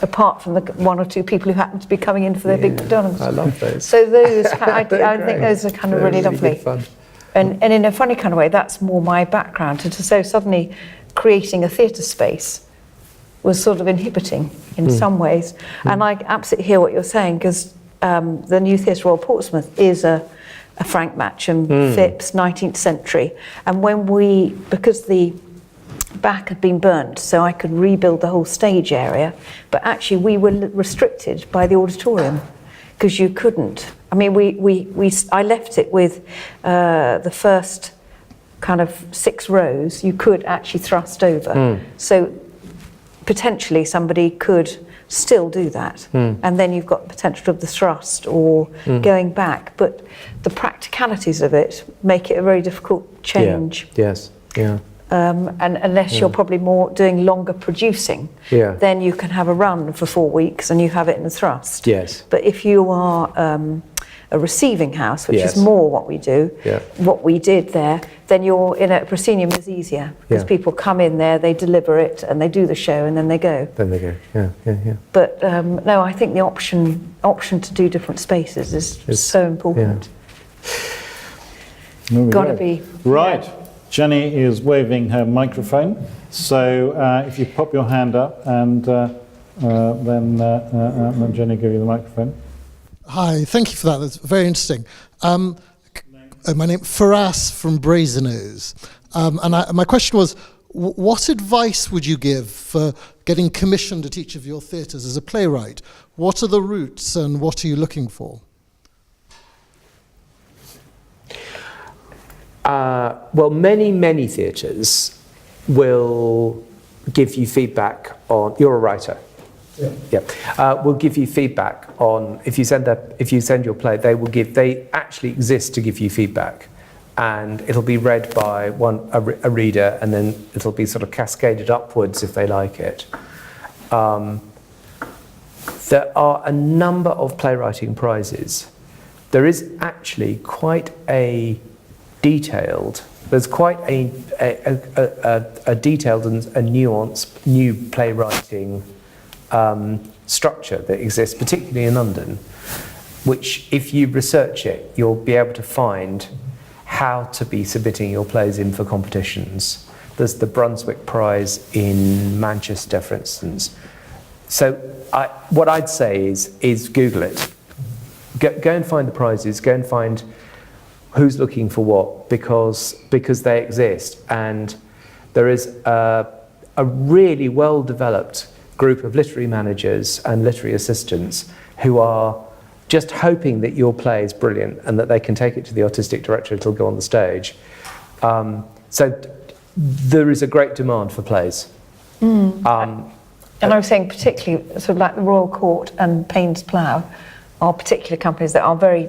apart from the 1 or 2 people who happened to be coming in for their big McDonald's. I love those. So those, I think those are kind of really lovely. Fun. And in a funny kind of way, that's more my background. So suddenly creating a theatre space was sort of inhibiting in some ways. And I absolutely hear what you're saying, because the New Theatre Royal Portsmouth is a Frank Matcham, Phipps, 19th century. And because the back had been burnt, so I could rebuild the whole stage area, but actually we were restricted by the auditorium, because you couldn't. I mean, I left it with the first kind of 6 rows you could actually thrust over. So potentially somebody could still do that, and then you've got the potential of the thrust or going back, but the practicalities of it make it a very difficult change. And unless you're probably more doing longer producing, then you can have a run for 4 weeks and you have it in the thrust. But if you are a receiving house, which is more what we do, what we did there, then you're in a proscenium is easier, because people come in there, they deliver it, and they do the show, and then they go. But no, I think the option to do different spaces is so important. Got to be right. Jenny is waving her microphone, so if you pop your hand up, and then Jenny give you the microphone. Hi, thank you for that. That's very interesting. My name is Faraz from Brasenose. And my question was, what advice would you give for getting commissioned at each of your theatres as a playwright? What are the routes and what are you looking for? Well, many theatres will give you feedback on. You're a writer. We'll give you feedback on if you send your play. They actually exist to give you feedback, and it'll be read by a reader, and then it'll be sort of cascaded upwards if they like it. There are a number of playwriting prizes. There is actually quite a detailed. There's quite a detailed and a nuanced new playwriting structure that exists, particularly in London, which if you research it, you'll be able to find how to be submitting your plays in for competitions. There's the Brunswick Prize in Manchester, for instance. So what I'd say is Google it. Go and find the prizes, go and find who's looking for what, because they exist. And there is a really well-developed group of literary managers and literary assistants who are just hoping that your play is brilliant and that they can take it to the artistic director, it'll go on the stage. So there is a great demand for plays. And I was saying particularly sort of like the Royal Court and Payne's Plough are particular companies that are very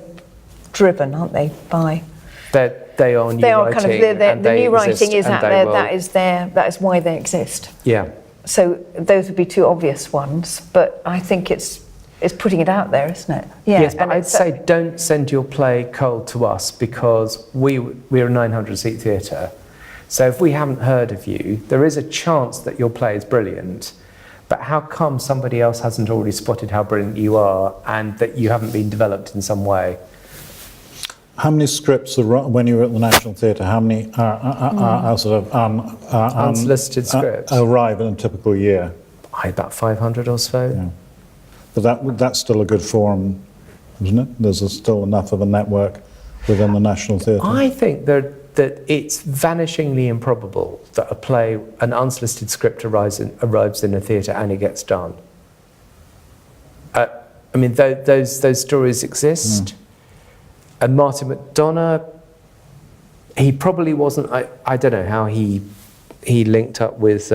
driven, aren't they, by... They are new They are writing, kind of the new writing is and out they there. will- That is why they exist. Yeah. So those would be two obvious ones, but I think it's putting it out there, isn't it? Yeah. Yes, but and I'd it's- say don't send your play cold to us, because we're a 900-seat theatre. So if we haven't heard of you, there is a chance that your play is brilliant, but how come somebody else hasn't already spotted how brilliant you are and that you haven't been developed in some way? How many scripts, when you were at the National Theatre, how many are sort of Unsolicited scripts? arrive in a typical year? About 500 or so. Yeah. But that's still a good forum, isn't it? There's still enough of a network within the National Theatre. I think that it's vanishingly improbable that an unsolicited script arrives in a theatre and it gets done. I mean, those stories exist. And Martin McDonagh, he probably wasn't. I don't know how he linked up with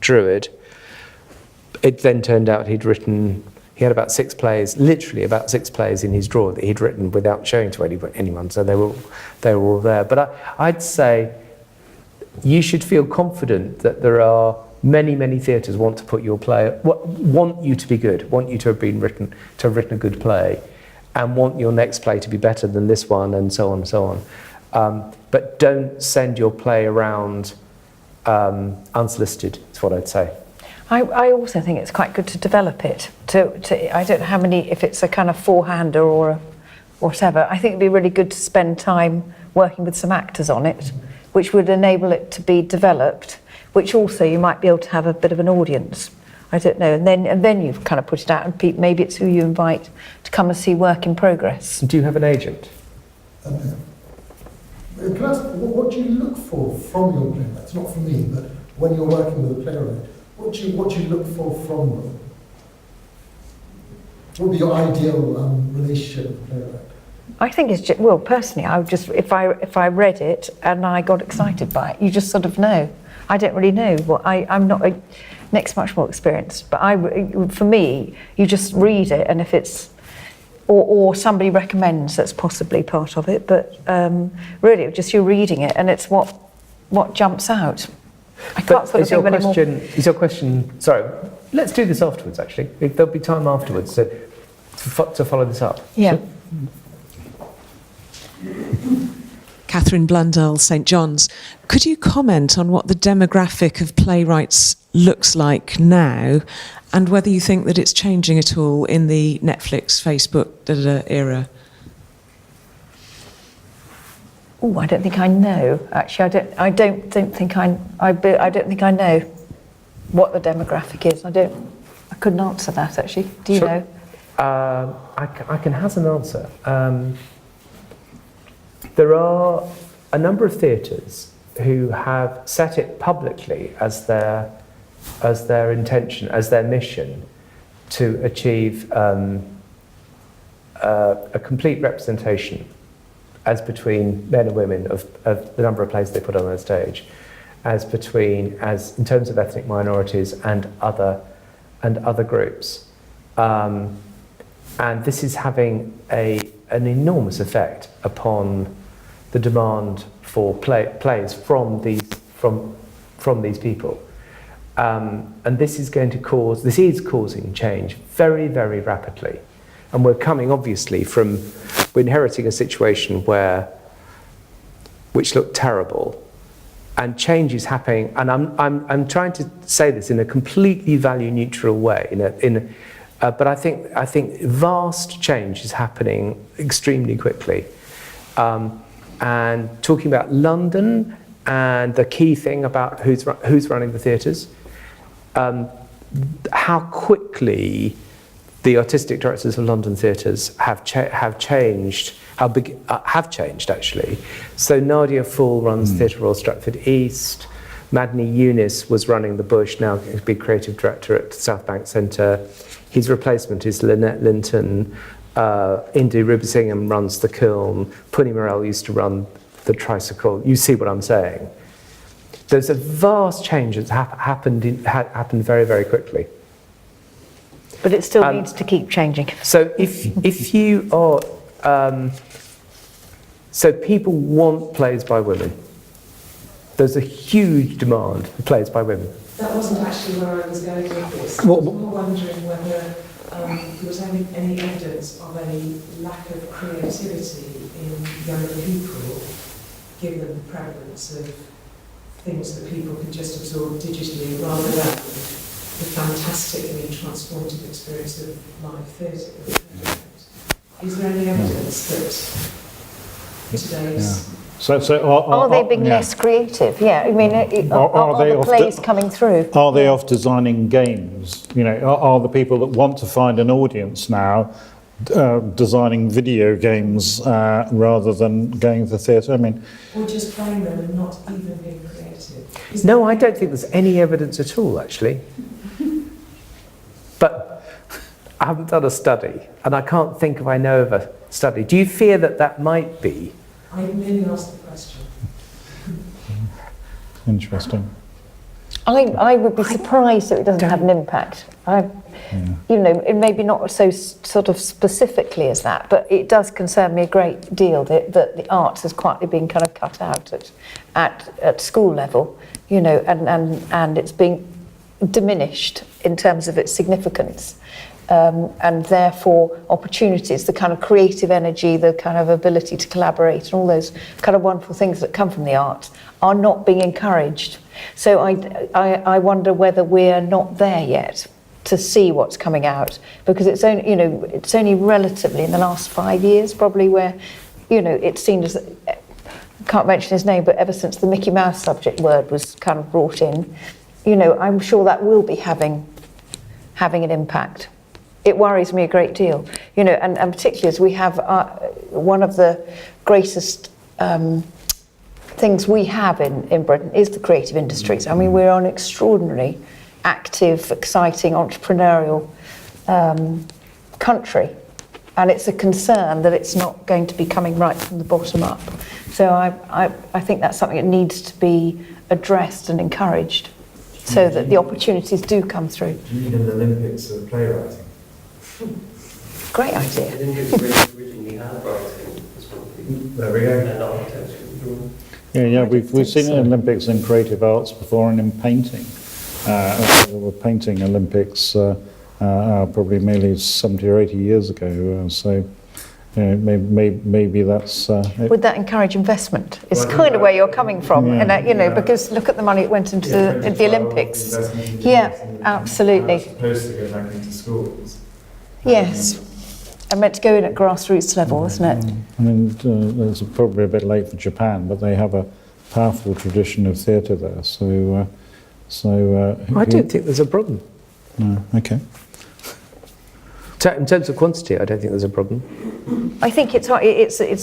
Druid. It then turned out he had about 6 plays, literally about 6 plays in his drawer that he'd written without showing to anyone. So they were all there. But I'd say you should feel confident that there are many theatres want to put your play, want you to be good, want you to have written a good play, and want your next play to be better than this one, and so on and so on. But don't send your play around unsolicited, is what I'd say. I also think it's quite good to develop it. I don't know how many, if it's a kind of four-hander or whatever, I think it'd be really good to spend time working with some actors on it, which would enable it to be developed, which also you might be able to have a bit of an audience. I don't know, and then you've kind of put it out, and maybe it's who you invite to come and see work in progress. Do you have an agent? Can I ask, what do you look for from your playwrights? Not from me, but when you're working with a playwright, what do you look for from them? What would be your ideal relationship with a playwright? I think it's just, well, personally, I would just, if I read it and I got excited by it, you just sort of know. I don't really know what I'm not. Nick's much more experienced, but for me, you just read it, and if it's or somebody recommends, that's possibly part of it. But really, just you're reading it, and it's what jumps out. I can't sort of think of any more. Is your question? Sorry, let's do this afterwards. Actually, there'll be time afterwards to follow this up. Yeah. Catherine Blundell, St John's. Could you comment on what the demographic of playwrights looks like now, and whether you think that it's changing at all in the Netflix, Facebook era? Oh, I don't think I know. Actually, I don't think I know what the demographic is. I couldn't answer that. Actually, do you know? I can hazard an answer. There are a number of theatres who have set it publicly as their intention, as their mission, to achieve a complete representation as between men and women of the number of plays they put on their stage, as in terms of ethnic minorities and other groups, and this is having an enormous effect upon the demand for plays from these people, and this is causing change very, very rapidly. And we're inheriting a situation which looked terrible, and change is happening. And I'm trying to say this in a completely value neutral way. But I think vast change is happening extremely quickly. And talking about London and the key thing about who's running the theatres, how quickly the artistic directors of London theatres have changed, have changed actually. So Nadia Full runs Theatre Royal Stratford East. Madney Eunice was running the Bush, now going to be creative director at South Bank Centre. His replacement is Lynette Linton. Indy Ribsingham runs the kiln, Punny Morell used to run the tricycle. You see what I'm saying? There's a vast change that's happened very, very quickly. But it still needs to keep changing. So if you are, so people want plays by women. There's a huge demand for plays by women. That wasn't actually where I was going with this. I was more wondering whether there was any evidence of any lack of creativity in younger people, given the prevalence of things that people can just absorb digitally, rather than the fantastically transformative experience of live theatre. Is there any evidence that today's... So are they being less creative? Yeah, I mean, are the plays coming through? Are they off designing games? You know, are the people that want to find an audience now designing video games rather than going to the theatre? I mean, or just playing them and not even being creative? No, I don't think there's any evidence at all, actually. But I haven't done a study, and I can't think if I know of a study. Do you fear that might be? I merely asked the question. interesting. I would be surprised that it doesn't have an impact. You know, it maybe not so sort of specifically as that, but it does concern me a great deal that the arts has quietly been kind of cut out at school level, you know, and it's being diminished in terms of its significance. And therefore opportunities, the kind of creative energy, the kind of ability to collaborate and all those kind of wonderful things that come from the arts are not being encouraged. So I wonder whether we're not there yet to see what's coming out, because it's only, you know, it's only relatively in the last 5 years probably where, you know, it's seen as, I can't mention his name, but ever since the Mickey Mouse subject word was kind of brought in, you know, I'm sure that will be having an impact. It worries me a great deal, you know, and particularly as we have one of the greatest things we have in Britain is the creative industries. I mean, we're an extraordinarily active, exciting, entrepreneurial country, and it's a concern that it's not going to be coming right from the bottom up. So I think that's something that needs to be addressed and encouraged so that the opportunities do come through. Do you need an Olympics of playwriting? Great idea. I think it's originally handwriting as well. There we go. And architecture. Yeah, we've seen Olympics in creative arts before and in painting. There were painting Olympics probably merely 70 or 80 years ago. So you know, maybe that's... Would that encourage investment? It's kind of where you're coming from, and you know, because look at the money that went into the Olympics. Yeah, absolutely. As opposed to go back into schools. Yes. I meant to go in at grassroots level, isn't it? I mean, it's probably a bit late for Japan, but they have a powerful tradition of theatre there. So I don't think there's a problem. No, okay. In terms of quantity, I don't think there's a problem. I think it's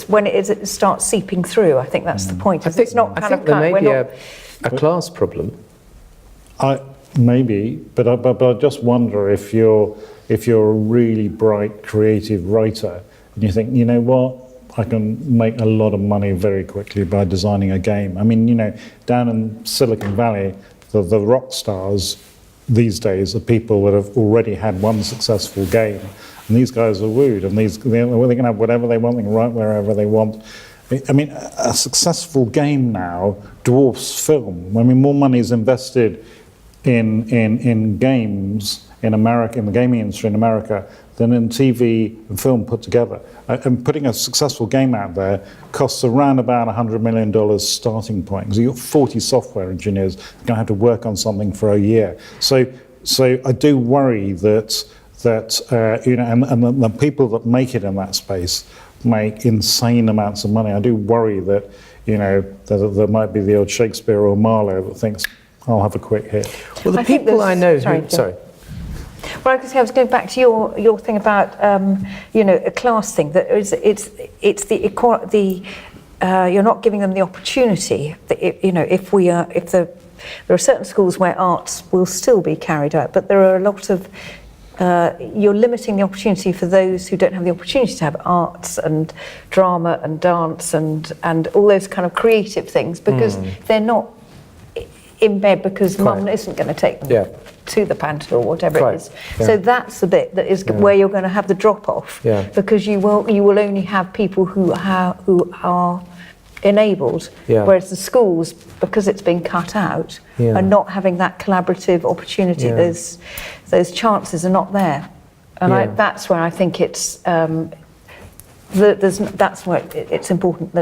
when it starts seeping through. I think that's the point. It's not kind I think of there may be not, a class problem. Maybe, but I just wonder if you're a really bright, creative writer and you think, you know what, I can make a lot of money very quickly by designing a game. I mean, you know, down in Silicon Valley, the rock stars these days are people that have already had one successful game, and these guys are wooed, and they can have whatever they want, they can write wherever they want. I mean, a successful game now dwarfs film. I mean, more money is invested in games in America, in the gaming industry in America, than in TV and film put together. And putting a successful game out there costs around about $100 million starting point. So you've got 40 software engineers going to have to work on something for a year. So I do worry that you know, and the people that make it in that space make insane amounts of money. I do worry that, you know, that there might be the old Shakespeare or Marlowe that thinks, I'll have a quick hit. Well, the I think people I know sorry, who... Sorry. Well, I was going back to your thing about you know, a class thing. That it's the you're not giving them the opportunity. That you know, there are certain schools where arts will still be carried out, but there are a lot of you're limiting the opportunity for those who don't have the opportunity to have arts and drama and dance and all those kind of creative things, because they're not in bed because mum isn't going to take them to the panto or whatever it is. So that's the bit that is where you're going to have the drop off, because you will only have people who are enabled, whereas the schools, because it's been cut out, are not having that collaborative opportunity. Those chances are not there, and that's where I think it's that's why it's important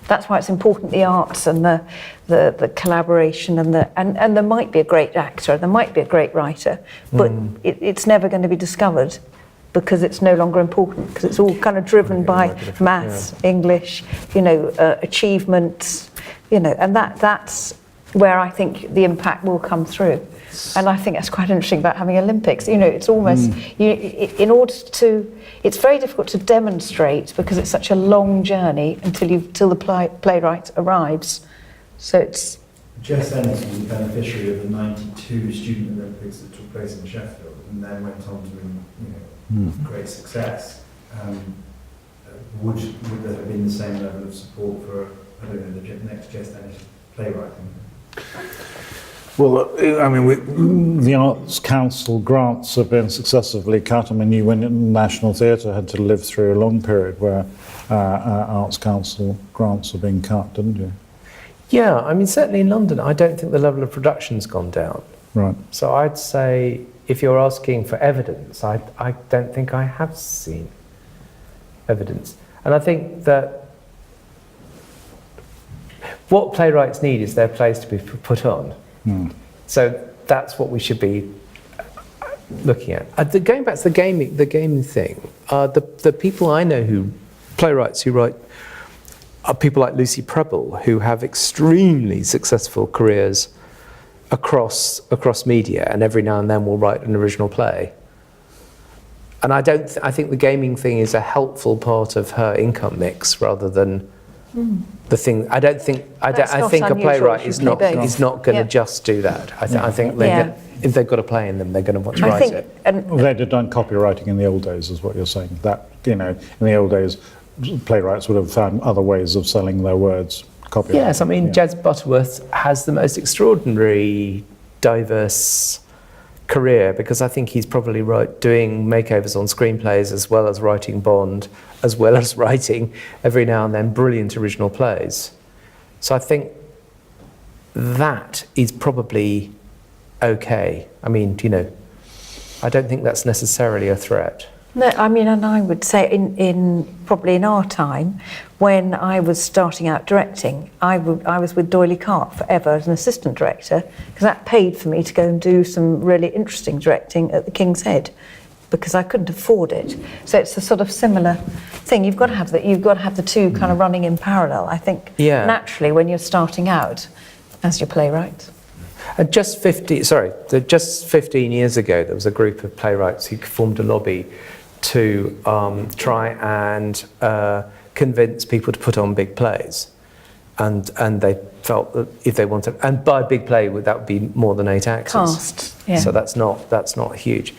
that's why it's important, the arts and the collaboration and there might be a great actor, there might be a great writer, but it's never going to be discovered because it's no longer important, because it's all kind of driven by maths, English, achievements, and that's where I think the impact will come through. And I think that's quite interesting about having Olympics. It's almost, it's very difficult to demonstrate because it's such a long journey till the playwright arrives. So it's... Geffen was the beneficiary of the 92 Student Olympics that took place in Sheffield and then went on to great success. Would there have been the same level of support for, the next Geffen playwriting? Well, the Arts Council grants have been successively cut. You went in the National Theatre had to live through a long period where Arts Council grants have been cut, didn't you? Yeah, certainly in London, I don't think the level of production's gone down. Right. So I'd say, if you're asking for evidence, I don't think I have seen evidence. And I think that what playwrights need is their plays to be put on. So that's what we should be looking at. Going back to the gaming thing, the people I know playwrights who write, are people like Lucy Preble, who have extremely successful careers across media, and every now and then will write an original play. And I think the gaming thing is a helpful part of her income mix rather than the thing. I think a playwright is not going to just do that. I think if they've got a play in them, they're going to want to write it. They'd have done copywriting in the old days, is what you're saying. That in the old days, playwrights would have found other ways of selling their words. Copyright. Yes, Jez Butterworth has the most extraordinary, diverse career, because I think he's probably doing makeovers on screenplays as well as writing Bond, as well as writing every now and then brilliant original plays. So I think that is probably okay. I don't think that's necessarily a threat. No, and I would say probably in our time, when I was starting out directing, I was with Doyley Cart forever as an assistant director, because that paid for me to go and do some really interesting directing at the King's Head, because I couldn't afford it. So it's a sort of similar thing. You've got to have the two kind of running in parallel. I think naturally when you're starting out as your playwright. And just 15 years ago, there was a group of playwrights who formed a lobby to try and convince people to put on big plays, and they felt that if they wanted, and by big play that would be more than 8 actors. Cast, yeah. So that's not huge.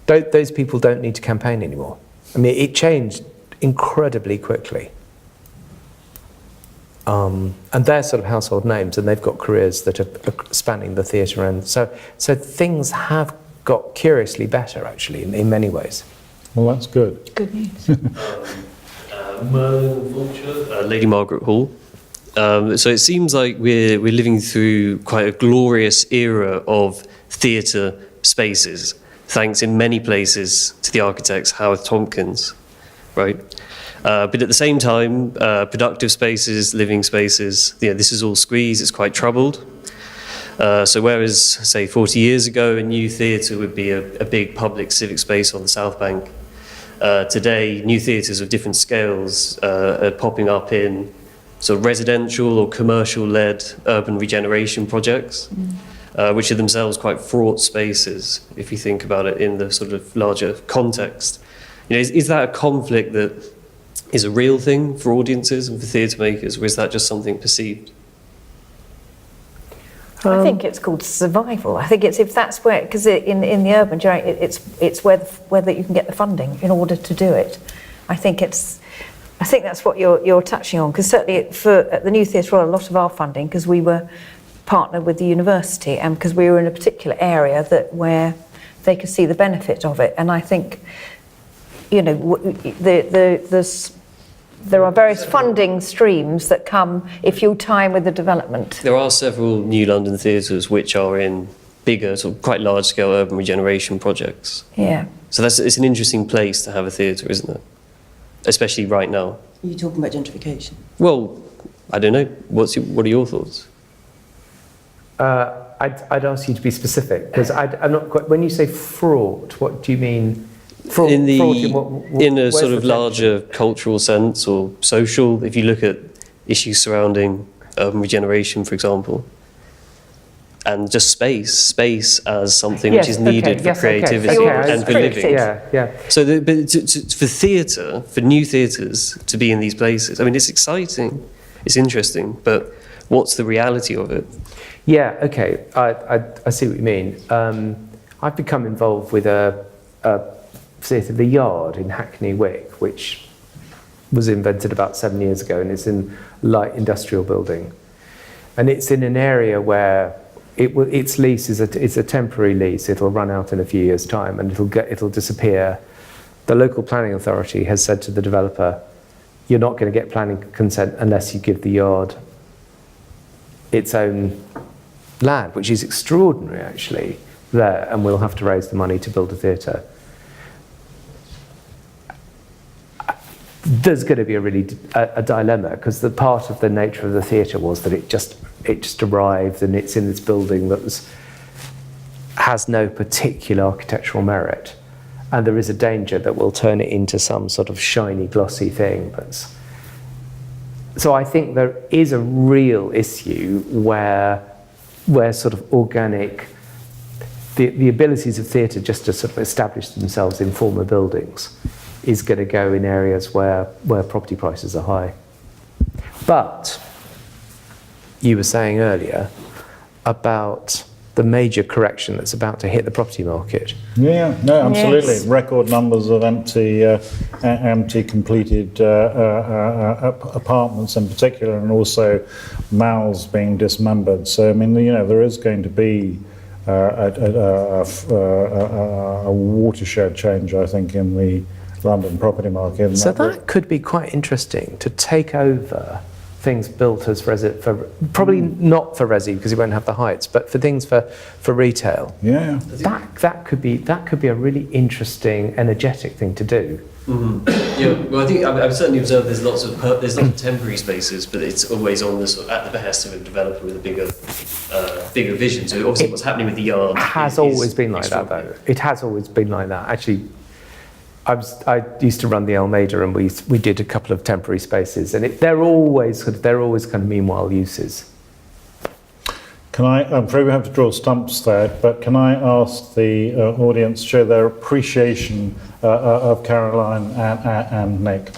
Those people don't need to campaign anymore. It changed incredibly quickly. And they're sort of household names, and they've got careers that are spanning the theatre, and so things have got curiously better, actually, in many ways. Well, that's good. Good news. Merlin Vulture, Lady Margaret Hall. So it seems like we're living through quite a glorious era of theatre spaces, thanks in many places to the architects Howard Tompkins, right? But at the same time, productive spaces, living spaces, this is all squeezed, it's quite troubled. So whereas, say, 40 years ago, a new theatre would be a big public civic space on the South Bank, today, new theatres of different scales are popping up in sort of residential or commercial-led urban regeneration projects, which are themselves quite fraught spaces, if you think about it in the sort of larger context. Is that a conflict that is a real thing for audiences and for theatre makers, or is that just something perceived? I think it's called survival. I think it's if that's where, because in the urban, it's whether you can get the funding in order to do it. I think that's what you're touching on, because certainly at the New Theatre Royal, a lot of our funding, because we were partnered with the university and because we were in a particular area where they could see the benefit of it. And I think, you know, there are various funding streams that come if you time with the development. There are several new London theatres which are in bigger, sort of quite large-scale urban regeneration projects. Yeah. So it's an interesting place to have a theatre, isn't it? Especially right now. Are you talking about gentrification? Well, I don't know. What are your thoughts? I'd ask you to be specific, because I'm not quite. When you say fraught, what do you mean? Fraught In a where's sort the of tension? larger cultural sense or social, if you look at issues surrounding urban regeneration, for example, and just space as something which is needed for creativity and for living. Yeah. So, for theatre, for new theatres to be in these places, I mean, it's exciting, it's interesting, but what's the reality of it? Yeah, okay, I see what you mean. I've become involved with a theatre, The Yard in Hackney Wick, which was invented about 7 years ago, and it's in light industrial building. And it's in an area where its lease is a temporary lease. It'll run out in a few years' time, and it'll disappear. The local planning authority has said to the developer, "You're not going to get planning consent unless you give The Yard its own land," which is extraordinary, actually, there, and we'll have to raise the money to build a theatre. There's going to be a dilemma, because the part of the nature of the theatre was that it just arrived and it's in this building that has no particular architectural merit, and there is a danger that we'll turn it into some sort of shiny, glossy thing. So I think there is a real issue where sort of organic, the abilities of theatre just to sort of establish themselves in former buildings is going to go in areas where property prices are high. But you were saying earlier about the major correction that's about to hit the property market. Yeah, no, absolutely. Yes. Record numbers of empty completed apartments in particular, and also malls being dismembered. So I mean, you know, there is going to be a watershed change, I think, in the London property market. So that could be quite interesting, to take over things built as probably not for resi, because it won't have the heights, but for things for retail. Yeah. That could be a really interesting, energetic thing to do. Mm-hmm. Yeah, well, I think I've certainly observed there's lots of temporary spaces, but it's always on at the behest of a developer with a bigger vision. So obviously, what's happening with the Yard has always been like that, though. It has always been like that. Actually, I used to run the Almeida, and we did a couple of temporary spaces, and they're always kind of meanwhile uses. I'm afraid we have to draw stumps there, but can I ask the audience to show their appreciation of Caroline and Nick?